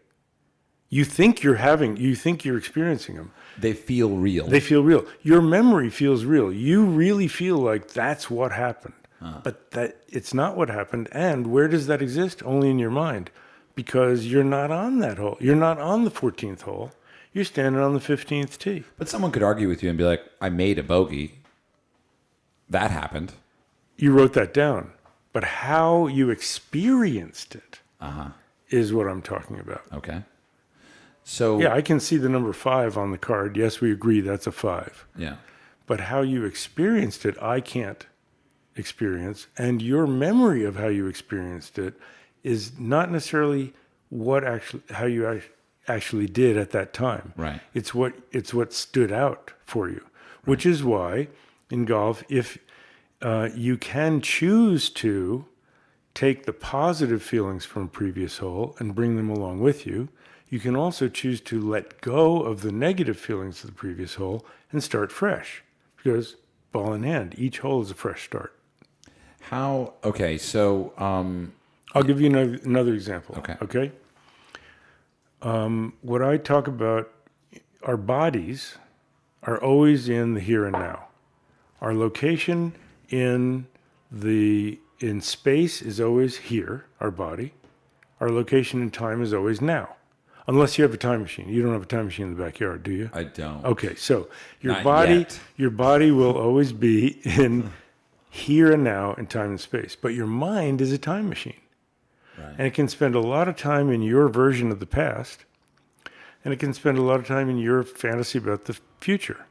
You think you're experiencing them. They feel real. They feel real. Your memory feels real. You really feel like that's what happened. But that it's not what happened. And where does that exist? Only in your mind. Because you're not on that hole. You're not on the 14th hole. You're standing on the 15th tee. But someone could argue with you and be like, I made a bogey. That happened. You wrote that down. But how you experienced it is what I'm talking about. Okay. So Yeah, I can see the number 5 on the card. Yes, we agree that's a 5. yeah. But how you experienced it, I can't experience. And your memory of how you experienced it is not necessarily how you actually did at that time. Right. It's what stood out for you, which is why in golf, if you can choose to take the positive feelings from a previous hole and bring them along with you, you can also choose to let go of the negative feelings of the previous hole and start fresh, because ball in hand, each hole is a fresh start. Okay, so I'll give you another example. Okay. What I talk about, our bodies are always in the here and now. Our location in space is always here, our body. Our location in time is always now. Unless you have a time machine. You don't have a time machine in the backyard, do you? I don't. Okay, so Not yet. your body will always be in here and now in time and space. But your mind is a time machine. Right. And it can spend a lot of time in your version of the past, and it can spend a lot of time in your fantasy about the future.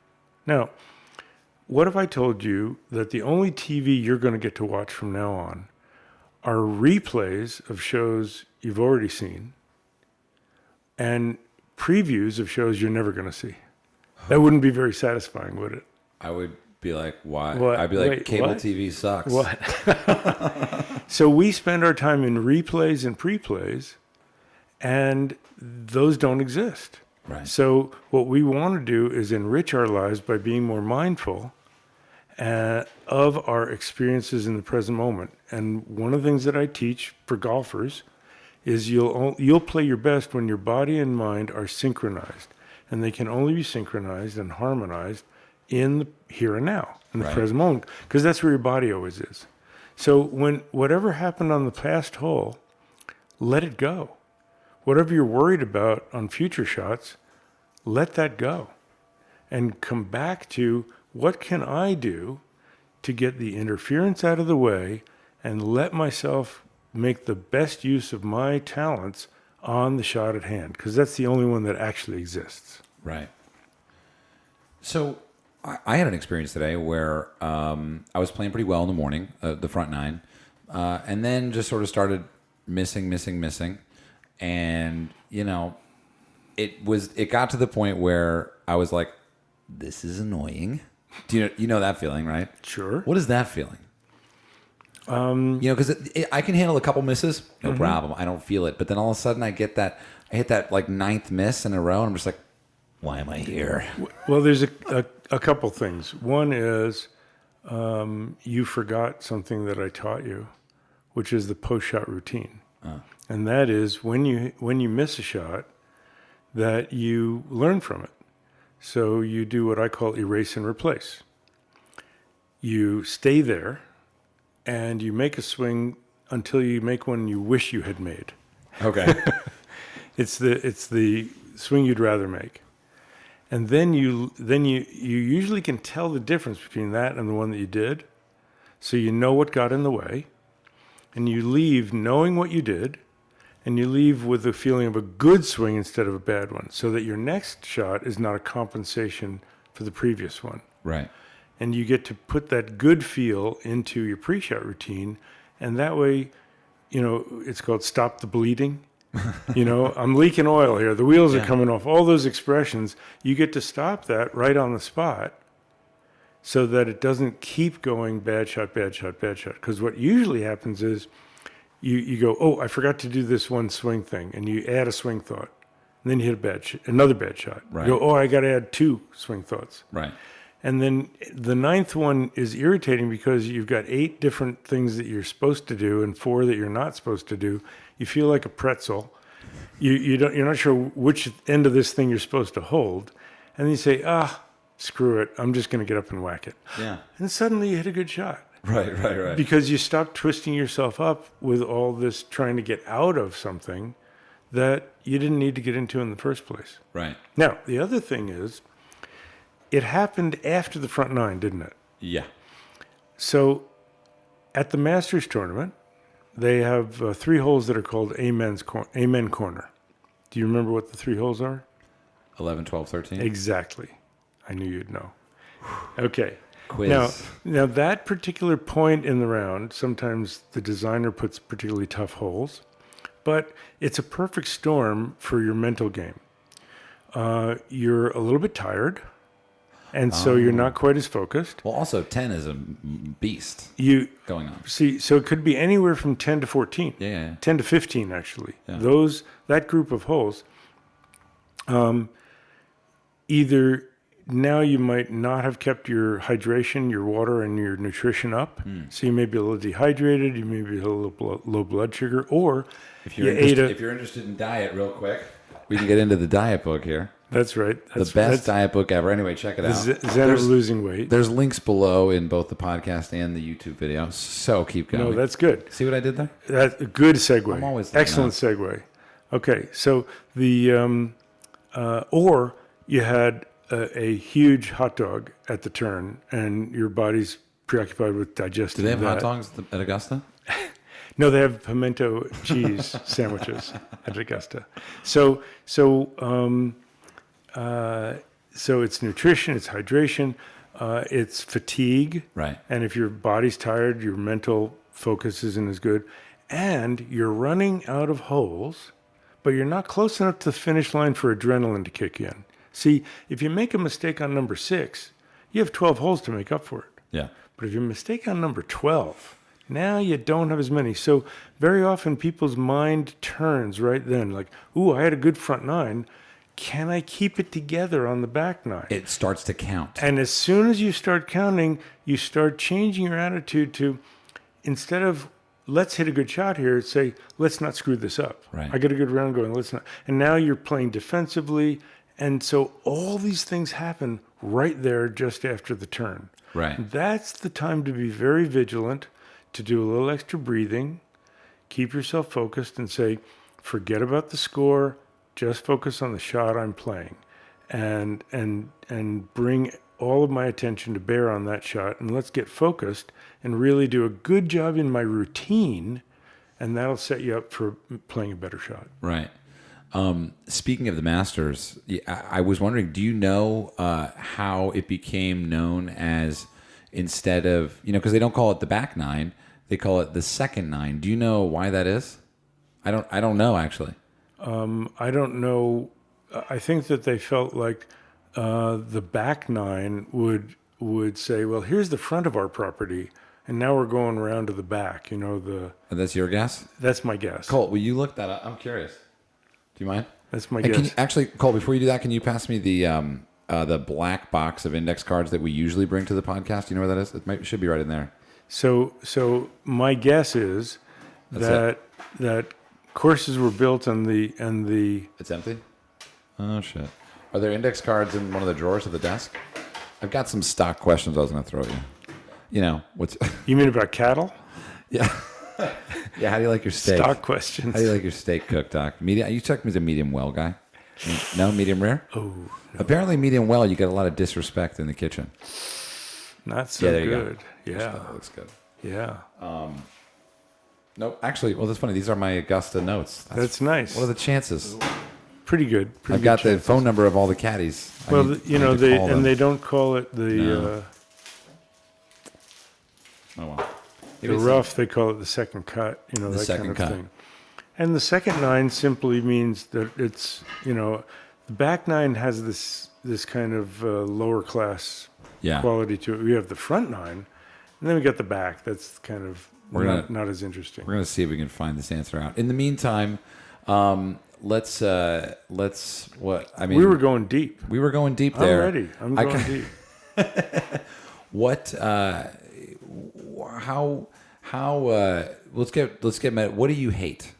Now, what if I told you that the only TV you're going to get to watch from now on are replays of shows you've already seen and previews of shows you're never going to see? That wouldn't be very satisfying, would it? I would be like, why? What? I'd be like, Wait, cable what? TV sucks. What? So we spend our time in replays and preplays, and those don't exist. Right. So what we want to do is enrich our lives by being more mindful of our experiences in the present moment. And one of the things that I teach for golfers is you'll play your best when your body and mind are synchronized, and they can only be synchronized and harmonized in the here and now, in the Right. present moment, because that's where your body always is. So when whatever happened on the past hole, let it go. Whatever you're worried about on future shots, let that go, and come back to what can I do to get the interference out of the way and let myself make the best use of my talents on the shot at hand, because that's the only one that actually exists. Right. So I had an experience today where I was playing pretty well in the morning, the front nine, and then just sort of started missing. And, it got to the point where I was like, this is annoying. Do you know that feeling, right? Sure. What is that feeling? Because I can handle a couple misses, no problem. I don't feel it. But then all of a sudden I hit that like ninth miss in a row, and I'm just like, why am I here? Well, there's a couple things. One is you forgot something that I taught you, which is the post-shot routine. And that is when you miss a shot, that you learn from it. So you do what I call erase and replace. You stay there, and you make a swing until you make one you wish you had made. Okay. It's the swing you'd rather make. And then you usually can tell the difference between that and the one that you did. So you know what got in the way, and you leave knowing what you did, and you leave with the feeling of a good swing instead of a bad one, so that your next shot is not a compensation for the previous one. Right. And you get to put that good feel into your pre-shot routine, and that way, it's called stop the bleeding. I'm leaking oil here. The wheels are coming off. All those expressions, you get to stop that right on the spot so that it doesn't keep going bad shot, bad shot, bad shot. Because what usually happens is you go, oh, I forgot to do this one swing thing, and you add a swing thought. And then you hit another bad shot. Right. You go, oh, I got to add 2 swing thoughts. Right. And then the 9th one is irritating because you've got 8 different things that you're supposed to do and 4 that you're not supposed to do. You feel like a pretzel. You're not sure which end of this thing you're supposed to hold. And then you say, screw it. I'm just going to get up and whack it. Yeah. And suddenly you hit a good shot. Right. Because you stop twisting yourself up with all this trying to get out of something that you didn't need to get into in the first place. Right. Now, the other thing is, it happened after the front 9, didn't it? Yeah. So at the Masters tournament, they have 3 holes that are called Amen Corner. Do you remember what the 3 holes are? 11, 12, 13. Exactly. I knew you'd know. Okay. Quiz. Now that particular point in the round, sometimes the designer puts particularly tough holes, but it's a perfect storm for your mental game. You're a little bit tired, and so you're not quite as focused. Well, also 10 is a beast going on. See, so it could be anywhere from 10 to 14. Yeah. 10 to 15, actually. Yeah. That group of holes, either now you might not have kept your hydration, your water, and your nutrition up. So you may be a little dehydrated, you may be a little low blood sugar, or If you're interested in diet, real quick, we can get into the diet book here. That's right. The best diet book ever. Anyway, check it out. Zen of Losing Weight. There's links below in both the podcast and the YouTube video. So keep going. No, that's good. See what I did there? That's a good segue. I'm always doing excellent segue. Okay, so the or you had a huge hot dog at the turn, and your body's preoccupied with digesting. Do they have that. hot dogs at Augusta? No, they have pimento cheese sandwiches at Augusta. So it's nutrition, it's hydration, it's fatigue. Right. And if your body's tired, your mental focus isn't as good. And you're running out of holes, but you're not close enough to the finish line for adrenaline to kick in. See, if you make a mistake on number 6, you have 12 holes to make up for it. Yeah. But if you mistake on number 12, now you don't have as many. So very often people's mind turns right then, like, ooh, I had a good front 9. Can I keep it together on the back 9? It starts to count. And as soon as you start counting, you start changing your attitude to, instead of let's hit a good shot here. Say, let's not screw this up. Right. I got a good round going. Let's not. And now you're playing defensively. And so all these things happen right there just after the turn. Right. That's the time to be very vigilant, to do a little extra breathing, keep yourself focused and say, forget about the score, just focus on the shot I'm playing. And bring all of my attention to bear on that shot, and let's get focused and really do a good job in my routine, and that'll set you up for playing a better shot. Right. Speaking of the Masters, I was wondering, do you know how it became known as, instead of, because they don't call it the back nine, they call it the second nine. Do you know why that is? I don't know, actually. I don't know. I think that they felt like the back nine would say, well, here's the front of our property, and now we're going around to the back. And that's your guess? That's my guess. Colt, will you look that up? I'm curious. Do you mind? That's my And guess. actually, Colt, before you do that, can you pass me the black box of index cards that we usually bring to the podcast? Do you know where that is? It should be right in there. So my guess is that courses were built and the It's empty? Oh, shit. Are there index cards in one of the drawers of the desk? I've got some stock questions I was going to throw at you. What's... You mean about cattle? Yeah. Yeah, how do you like your steak? Stock questions. How do you like your steak cooked, Doc? Medium? You took me as a medium well guy. No, medium rare? Oh, no. Apparently medium well, you get a lot of disrespect in the kitchen. Not so there you good. go. Yeah. That looks good. Yeah. Nope. Actually, well, that's funny. These are my Augusta notes. That's nice. What are the chances? Pretty good. I've got the phone number of all the caddies. Well, they don't call it the No. Oh, well. the rough. They call it the second cut. The that second kind of cut. thing. And the second nine simply means that it's the back nine has this kind of lower class Yeah. quality to it. We have the front nine, and then we got the back. That's kind of not as interesting. We're going to see if we can find this answer out. In the meantime, let's what I mean. We were going deep. We were going deep there. I'm ready. I'm going deep. What? How? Let's get mad. What do you hate?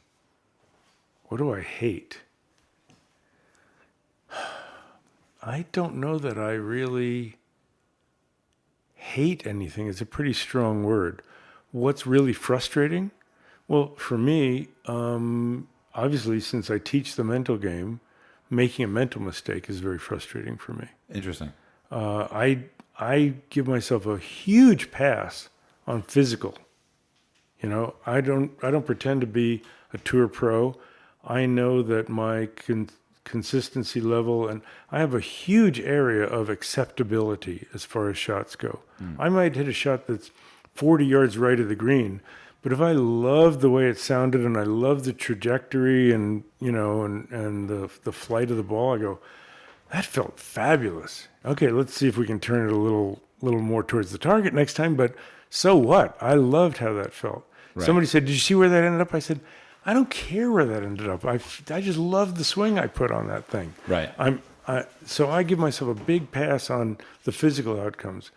What do I hate? I don't know that I really hate anything. It's a pretty strong word. What's really frustrating? Well, for me, obviously, since I teach the mental game, making a mental mistake is very frustrating for me. Interesting. I give myself a huge pass on physical. I don't pretend to be a tour pro. I know that my consistency level, and I have a huge area of acceptability as far as shots go. I might hit a shot that's 40 yards right of the green, but if I love the way it sounded and I love the trajectory and the flight of the ball, I go, that felt fabulous. Okay, let's see if we can turn it a little more towards the target next time. But so what? I loved how that felt. Right. Somebody said, "Did you see where that ended up?" I said, "I don't care where that ended up. I just loved the swing I put on that thing." Right. So I give myself a big pass on the physical outcomes.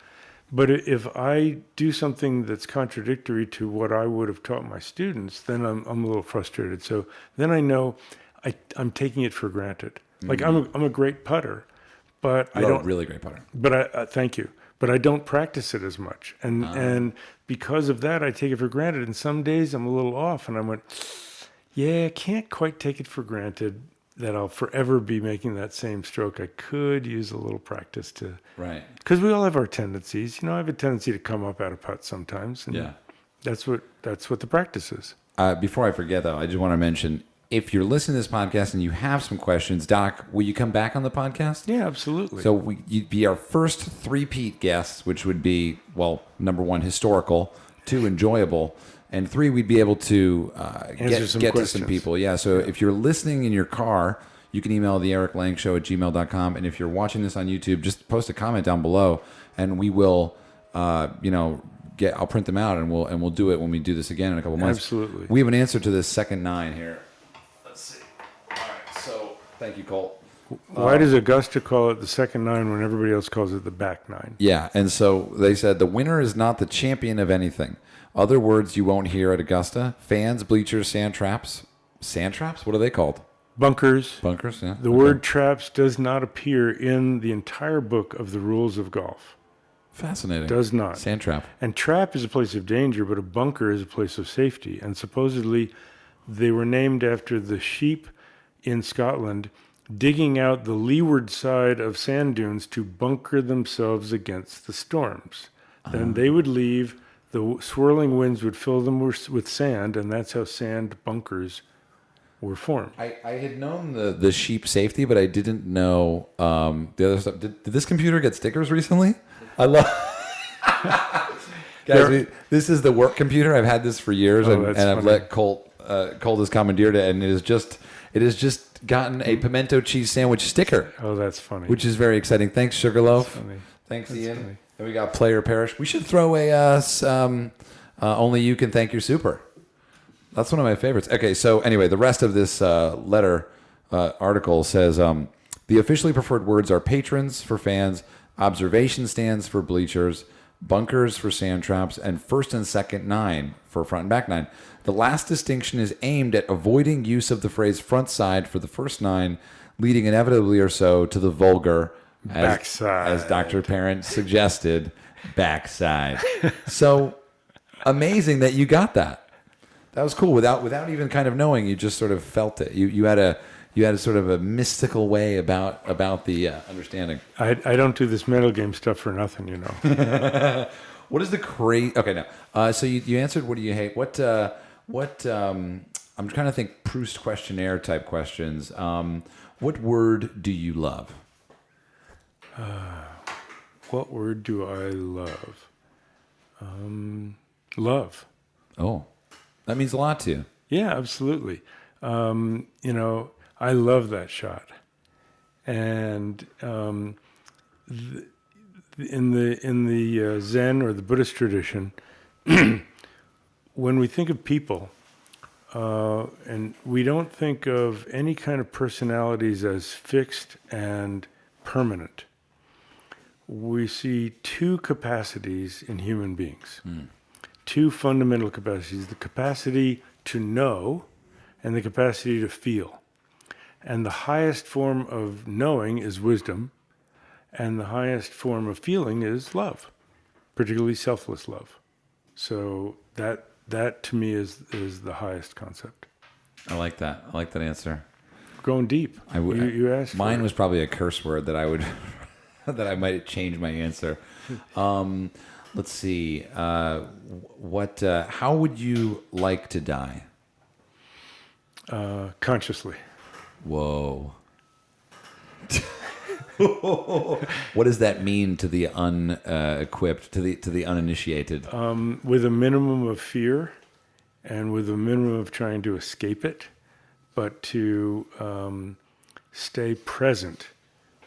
But if I do something that's contradictory to what I would have taught my students, then I'm a little frustrated. So then I know I'm taking it for granted. Like I'm a great putter, but I You're don't a really great putter. But I thank you. But I don't practice it as much, and because of that, I take it for granted. And some days I'm a little off, and I went, yeah, I can't quite take it for granted that I'll forever be making that same stroke. I could use a little practice to, Right. because we all have our tendencies. I have a tendency to come up out of putt sometimes, and Yeah. that's what the practice is. Before I forget, though, I just want to mention, if you're listening to this podcast and you have some questions, Doc, will you come back on the podcast? Yeah, absolutely. So you'd be our first three-peat guests, which would be, well, number one, historical, two, enjoyable, and three, we'd be able to get to some questions. people. Yeah, so if you're listening in your car, you can email the ericlangshow@gmail.com, and if you're watching this on YouTube, just post a comment down below, and we will, I'll print them out, and we'll do it when we do this again in a couple months. Absolutely. We have an answer to this second nine here. Let's see. All right, so thank you, Colt. Why does Augusta call it the second nine when everybody else calls it the back nine? Yeah, and so they said the winner is not the champion of anything. Other words you won't hear at Augusta: fans, bleachers, sand traps. Sand traps? What are they called? Bunkers. Bunkers, yeah. The word traps does not appear in the entire book of the rules of golf. Fascinating. Does not. Sand trap. And trap is a place of danger, but a bunker is a place of safety. And supposedly they were named after the sheep in Scotland digging out the leeward side of sand dunes to bunker themselves against the storms. Then they would leave, the swirling winds would fill them with sand, and that's how sand bunkers were formed. I had known the sheep safety, but I didn't know the other stuff. Did this computer get stickers recently? I love... Guys, this is the work computer. I've had this for years, and I've let Colt has commandeered it, and it has just gotten a pimento cheese sandwich sticker. Oh, that's funny. Which is very exciting. Thanks, Sugarloaf. Thanks, That's Ian. funny. And we got Player Parish. We should throw only you can thank your super. That's one of my favorites. Okay, so anyway, the rest of this letter article says the officially preferred words are patrons for fans, observation stands for bleachers, bunkers for sand traps, and first and second nine for front and back nine. The last distinction is aimed at avoiding use of the phrase front side for the first nine, leading inevitably or so to the vulgar, backside, as Dr. Parent suggested, backside. So amazing that you got that. That was cool. Without even kind of knowing, you just sort of felt it. You had a sort of a mystical way about the understanding. I don't do this mental game stuff for nothing, you know. What is the crazy? Okay, no. So you answered. What do you hate? What? I'm trying to think. Proust questionnaire type questions. What word do you love? What word do I love? Love. Oh, that means a lot to you. Yeah, absolutely. You know, I love that shot, and in the Zen or the Buddhist tradition, when we think of people, and we don't think of any kind of personalities as fixed and permanent. We see two capacities in human beings, two fundamental capacities: the capacity to know and the capacity to feel. And the highest form of knowing is wisdom, and the highest form of feeling is love, particularly selfless love. So that to me is the highest concept. I like that. I like that answer. Going deep. You asked. Mine for was probably a curse word that I would that I might change my answer. Let's see. What? How would you like to die? Consciously. Whoa. What does that mean to the unequipped, to the uninitiated? With a minimum of fear, and with a minimum of trying to escape it, but to stay present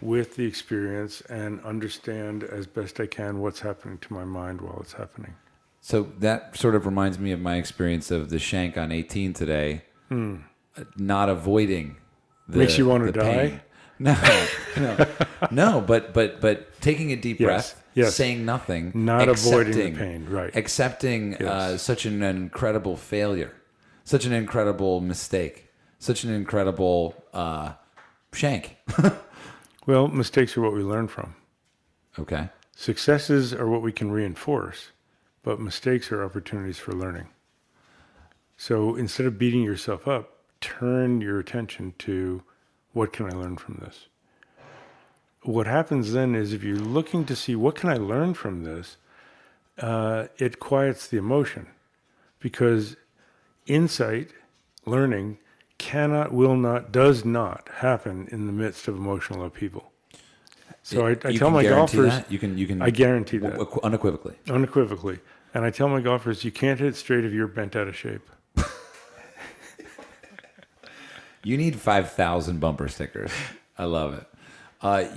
with the experience and understand as best I can what's happening to my mind while it's happening. So that sort of reminds me of my experience of the shank on 18 today. Not avoiding the Makes you want to the die? pain. No, but taking a deep breath, yes. saying nothing, Not avoiding the pain, right. Accepting such an incredible failure, such an incredible mistake, such an incredible shank. Well, mistakes are what we learn from. Okay. Successes are what we can reinforce, but mistakes are opportunities for learning. So instead of beating yourself up, turn your attention to what can I learn from this? What happens then is if you're looking to see what can I learn from this, it quiets the emotion, because insight, learning, does not happen in the midst of emotional upheaval. So I tell my golfers, that? You can I guarantee that unequivocally. And I tell my golfers, you can't hit straight if you're bent out of shape. You need 5,000 bumper stickers. I love it. But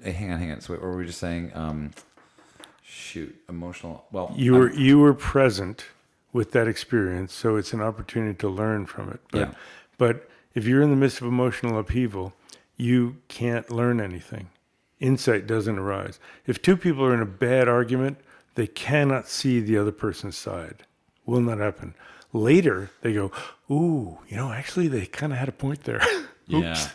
hang on. So what were we just saying? Emotional. Well, you were present with that experience, so it's an opportunity to learn from it. But If you're in the midst of emotional upheaval, you can't learn anything. Insight doesn't arise. If two people are in a bad argument, they cannot see the other person's side. Will not happen. Later, they go, ooh, actually they kind of had a point there. Yeah.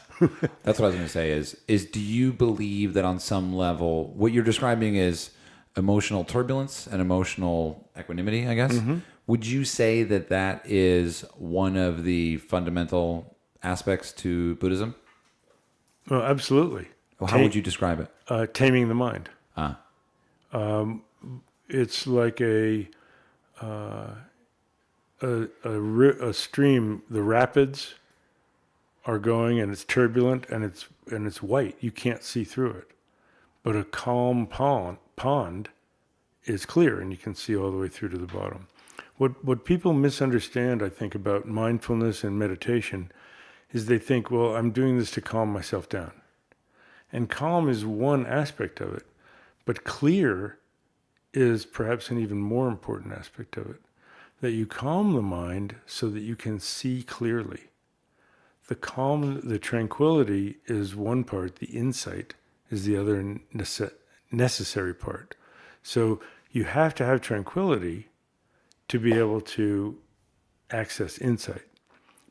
That's what I was going to say is do you believe that on some level, what you're describing is emotional turbulence and emotional equanimity, I guess? Mm-hmm. Would you say that that is one of the fundamental aspects to Buddhism? Well, absolutely. Well, how would you describe it? Taming the mind. Ah. It's like a stream. The rapids are going, and it's turbulent, and it's white. You can't see through it. But a calm pond is clear, and you can see all the way through to the bottom. What people misunderstand, I think, about mindfulness and meditation is they think, well, I'm doing this to calm myself down. And calm is one aspect of it, but clear is perhaps an even more important aspect of it. That you calm the mind so that you can see clearly. The tranquility is one part, the insight is the other necessary part. So you have to have tranquility to be able to access insight.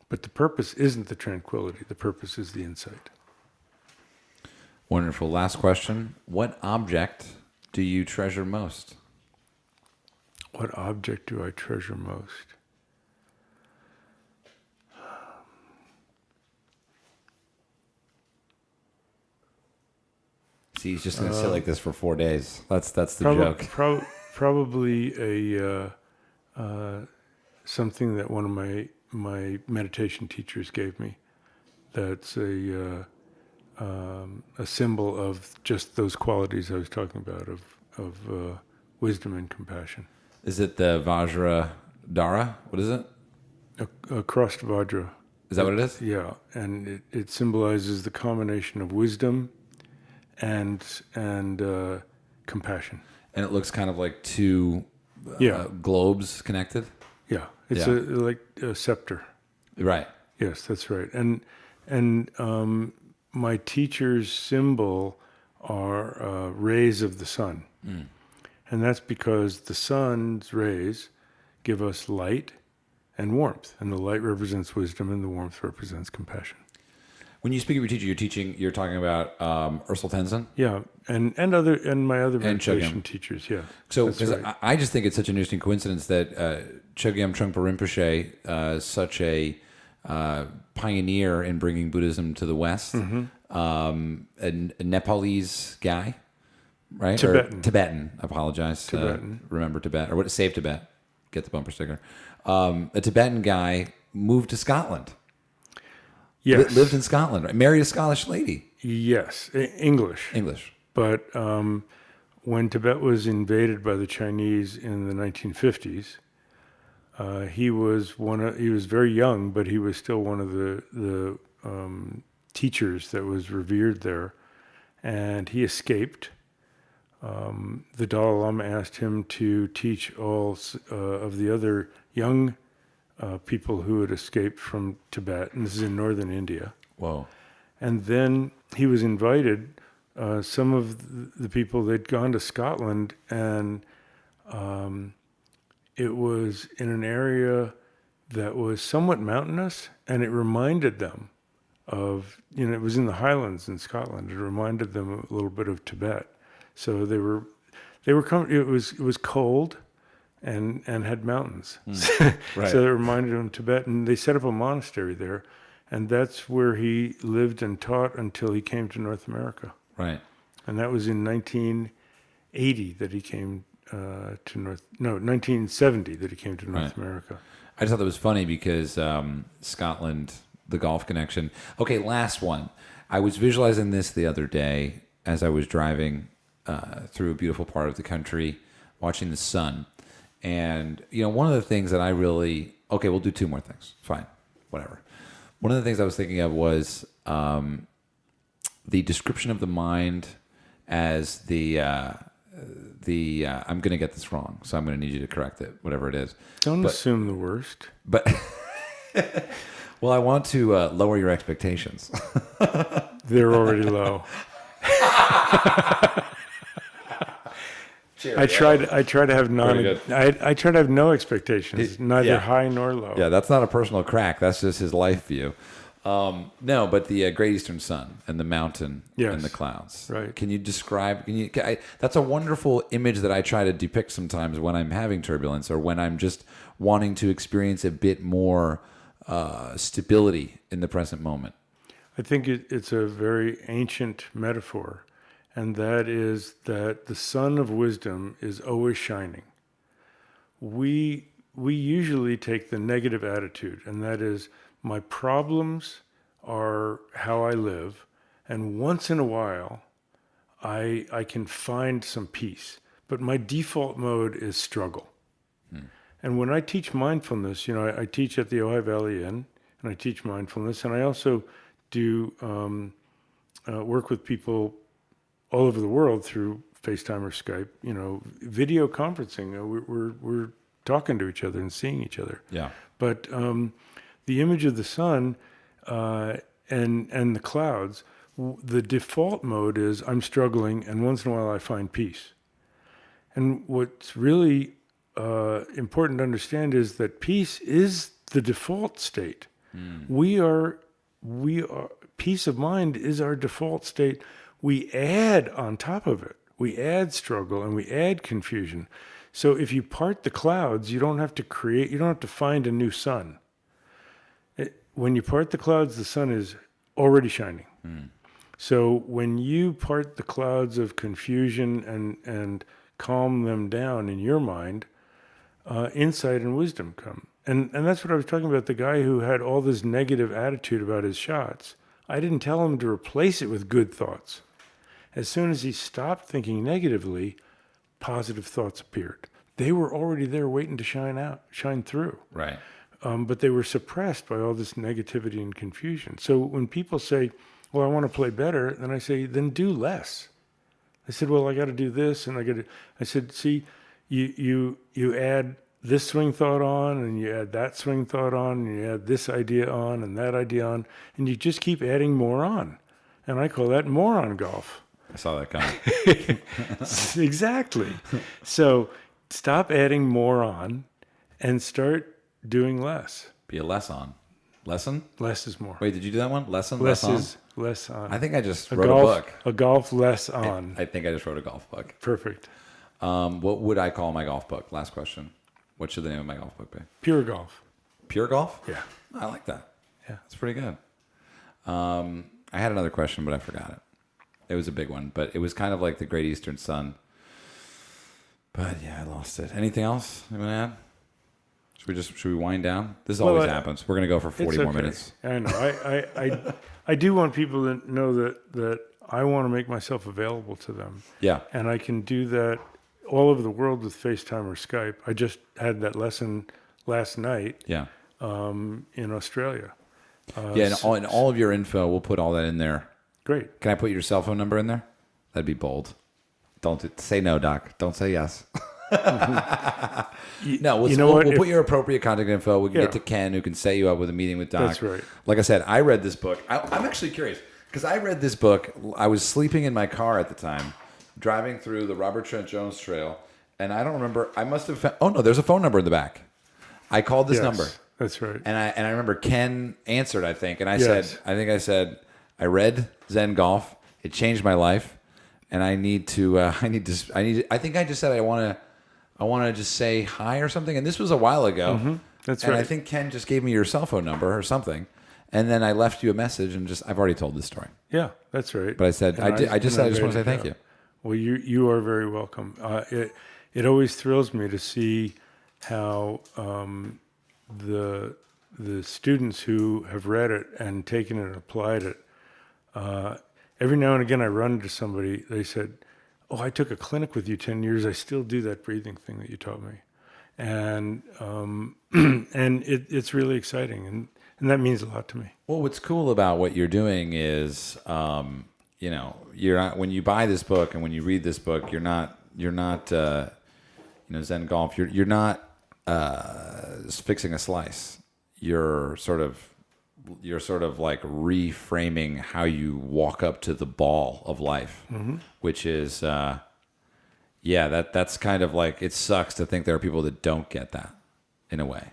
But the purpose isn't the tranquility, the purpose is the insight. Wonderful. Last question. What object do you treasure most? What object do I treasure most? See, he's just going to sit like this for 4 days. That's the joke. Probably something that one of my meditation teachers gave me. That's a symbol of just those qualities I was talking about of wisdom and compassion. Is it the Vajra Dara? What is it? A crossed Vajra. Is that what it is? Yeah, and it symbolizes the combination of wisdom and compassion. And it looks kind of like two globes connected? Yeah, it's like a scepter. Right. Yes, that's right. And my teacher's symbol are rays of the sun. Mm. And that's because the sun's rays give us light and warmth. And the light represents wisdom and the warmth represents compassion. When you speak of your teacher, you're talking about Ursula Tenzin? Yeah, and my other meditation teachers, yeah. So right. I just think it's such an interesting coincidence that Chogyam Trungpa Rinpoche, such a pioneer in bringing Buddhism to the West, mm-hmm. A Nepalese guy, right? Tibetan. Apologize. Tibetan. Remember Tibet, or what? Save Tibet. Get the bumper sticker. A Tibetan guy moved to Scotland. Yes. Lived in Scotland, right? Married a Scottish lady. Yes, English. But when Tibet was invaded by the Chinese in the 1950s, he was very young, but he was still one of the teachers that was revered there, and he escaped. The Dalai Lama asked him to teach all of the other young people who had escaped from Tibet, and this is in northern India. Whoa. And then he was invited, some of the people, they'd gone to Scotland, and it was in an area that was somewhat mountainous, and it reminded them of, it was in the Highlands in Scotland. It reminded them a little bit of Tibet. So they were it was cold and had mountains. Right. So it reminded them of Tibet, and they set up a monastery there, and that's where he lived and taught until he came to North America. Right. And that was in 1980 that he came 1970 that he came to North America. I just thought that was funny because Scotland, the golf connection. Okay, last one. I was visualizing this the other day as I was driving through a beautiful part of the country, watching the sun. And, one of the things that I really... Okay, we'll do two more things. Fine. Whatever. One of the things I was thinking of was the description of the mind as the I'm going to get this wrong, so I'm going to need you to correct it, whatever it is. Don't assume the worst. But Well, I want to lower your expectations. They're already low. I try to have I try to have no expectations, neither high nor low. Yeah, that's not a personal crack. That's just his life view. No, but the Great Eastern Sun and the mountain and the clouds. Right. Can you describe? That's a wonderful image that I try to depict sometimes when I'm having turbulence or when I'm just wanting to experience a bit more stability in the present moment. I think it's a very ancient metaphor, and that is that the sun of wisdom is always shining. We usually take the negative attitude, and that is, my problems are how I live, and once in a while, I can find some peace. But my default mode is struggle. And when I teach mindfulness, I teach at the Ojai Valley Inn, and I teach mindfulness, and I also do work with people all over the world through FaceTime or Skype. Video conferencing. We're talking to each other and seeing each other. Yeah. But the image of the sun and the clouds, the default mode is I'm struggling, and once in a while I find peace. And what's really important to understand is that peace is the default state. We are peace of mind is our default state. We add on top of it. We add struggle and we add confusion. So if you part the clouds, you don't have to find a new sun. When you part the clouds, the sun is already shining. So when you part the clouds of confusion and calm them down in your mind, insight and wisdom come. And that's what I was talking about, the guy who had all this negative attitude about his shots. I didn't tell him to replace it with good thoughts. As soon as he stopped thinking negatively, positive thoughts appeared. They were already there waiting to shine through. Right. But they were suppressed by all this negativity and confusion. So when people say, well, I want to play better, then I say, then do less. I said, well, I got to do this, and I said, see, you add this swing thought on, and you add that swing thought on, and you add this idea on, and that idea on, and you just keep adding more on. And I call that moron golf. I saw that coming. Exactly. So stop adding more on and start doing less. Be a less on. Lesson? Less is more. Wait, did you do that one? Lesson? Less on? is less on. I think I just wrote a book. A golf less on. I think I just wrote a golf book. Perfect. What would I call my golf book? Last question. What should the name of my golf book be? Pure golf. Pure golf? Yeah. I like that. Yeah. That's pretty good. I had another question, but I forgot it. It was a big one, but it was kind of like the Great Eastern Sun. But yeah, I lost it. Anything else you want to add? Should we wind down? This always happens. We're going to go for 40 more minutes. I know. I do want people to know that I want to make myself available to them. Yeah. And I can do that all over the world with FaceTime or Skype. I just had that lesson last night. Yeah. In Australia. And all of your info, we'll put all that in there. Great. Can I put your cell phone number in there? That'd be bold. Don't say no, Doc. Don't say yes. No, we'll put your appropriate contact info. We can get to Ken, who can set you up with a meeting with Doc. That's right. Like I said, I read this book. I'm actually curious because I read this book. I was sleeping in my car at the time, driving through the Robert Trent Jones Trail, and I don't remember. I must have found. Oh no, there's a phone number in the back. I called this number. That's right. And I remember Ken answered. I think, and I said, I read Zen Golf. It changed my life, and I think I just said I want to just say hi or something. And this was a while ago. Mm-hmm. That's and right. I think Ken just gave me your cell phone number or something. And then I left you a message and I've already told this story. Yeah, that's right. But I said, I just want to say thank you. Well, you are very welcome. It always thrills me to see how the students who have read it and taken it and applied it, every now and again I run into somebody, they said, oh, I took a clinic with you 10 years. I still do that breathing thing that you taught me. And and it's really exciting. And that means a lot to me. Well, what's cool about what you're doing is, you're not, when you buy this book and when you read this book, you're not Zen Golf. You're not fixing a slice. You're sort of you're sort of like reframing how you walk up to the ball of life, which is, that's kind of like, it sucks to think there are people that don't get that in a way.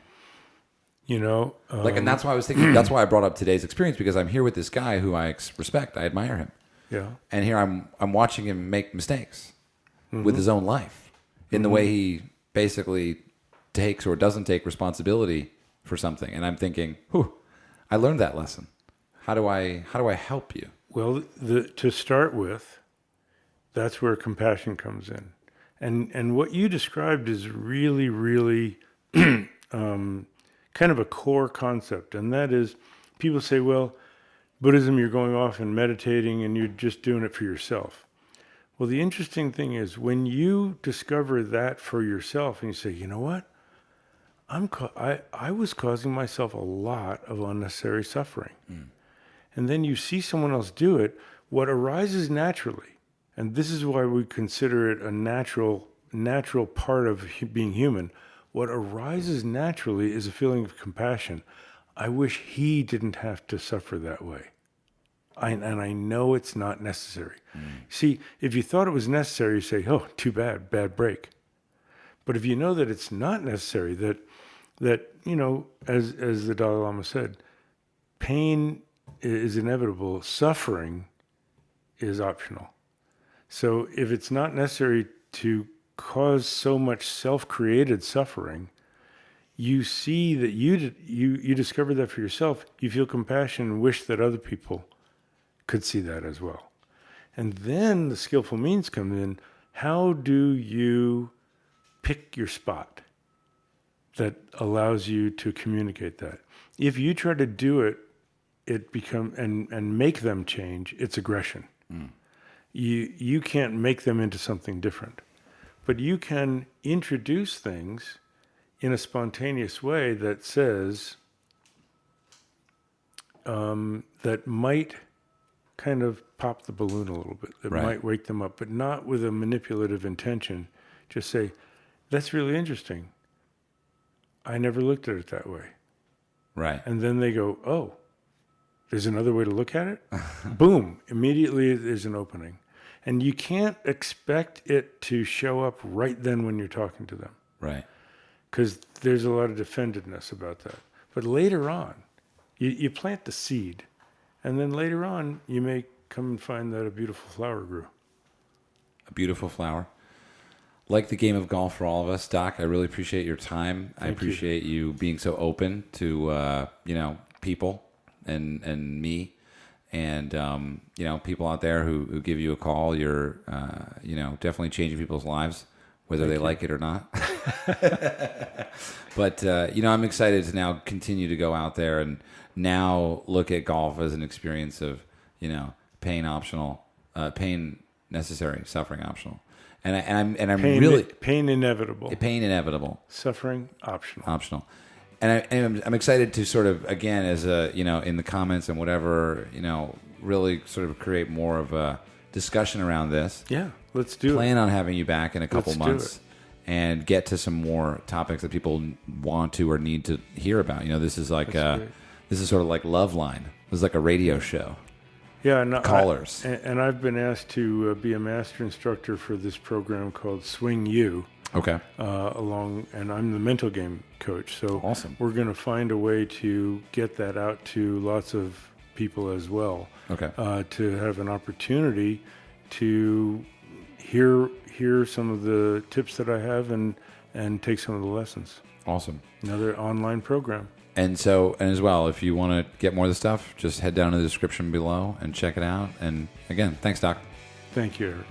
And that's why I was thinking, that's why I brought up today's experience, because I'm here with this guy who I respect, I admire him. Yeah. And here I'm watching him make mistakes with his own life in the way he basically takes or doesn't take responsibility for something. And I'm thinking, I learned that lesson. How do I help you? Well, to start with, that's where compassion comes in. And what you described is really, really kind of a core concept. And that is, people say, well, Buddhism, you're going off and meditating and you're just doing it for yourself. Well, the interesting thing is when you discover that for yourself and you say, you know what? I was causing myself a lot of unnecessary suffering. And then you see someone else do it, what arises naturally, and this is why we consider it a natural part of being human, what arises naturally is a feeling of compassion. I wish he didn't have to suffer that way. And I know it's not necessary. See, if you thought it was necessary, you say, oh, too bad break. But if you know that it's not necessary, that as the Dalai Lama said, pain is inevitable, suffering is optional. So if it's not necessary to cause so much self-created suffering, you see that you discover that for yourself, you feel compassion and wish that other people could see that as well. And then the skillful means come in. How do you pick your spot that allows you to communicate that? If you try to do it, and make them change, it's aggression. You can't make them into something different. But you can introduce things in a spontaneous way that says, that might kind of pop the balloon a little bit, that might wake them up, but not with a manipulative intention. Just say, that's really interesting. I never looked at it that way. Right. And then they go, oh, there's another way to look at it? Boom, immediately there's an opening. And you can't expect it to show up right then when you're talking to them. Right. Because there's a lot of defendedness about that. But later on, you plant the seed, and then later on, you may come and find that a beautiful flower grew. A beautiful flower. Like the game of golf for all of us, Doc, I really appreciate your time. I appreciate you being so open to, people and me. And, people out there who give you a call, you're, definitely changing people's lives, whether they like it or not. But, I'm excited to now continue to go out there and now look at golf as an experience of, pain optional, pain necessary, suffering optional. And I'm really pain inevitable. Pain inevitable. Suffering optional. And I'm excited to sort of, again, as a, in the comments and whatever, really sort of create more of a discussion around this. Yeah, let's do it. Plan on having you back in a couple months and get to some more topics that people want to or need to hear about. This is like this is sort of like Loveline. This is like a radio show. Yeah, no, callers. And I've been asked to be a master instructor for this program called Swing You. Okay. And I'm the mental game coach. So awesome. We're going to find a way to get that out to lots of people as well. Okay. To have an opportunity to hear some of the tips that I have and take some of the lessons. Awesome. Another online program. And as well, if you want to get more of the stuff, just head down to the description below and check it out. And again, thanks, Doc. Thank you, Eric.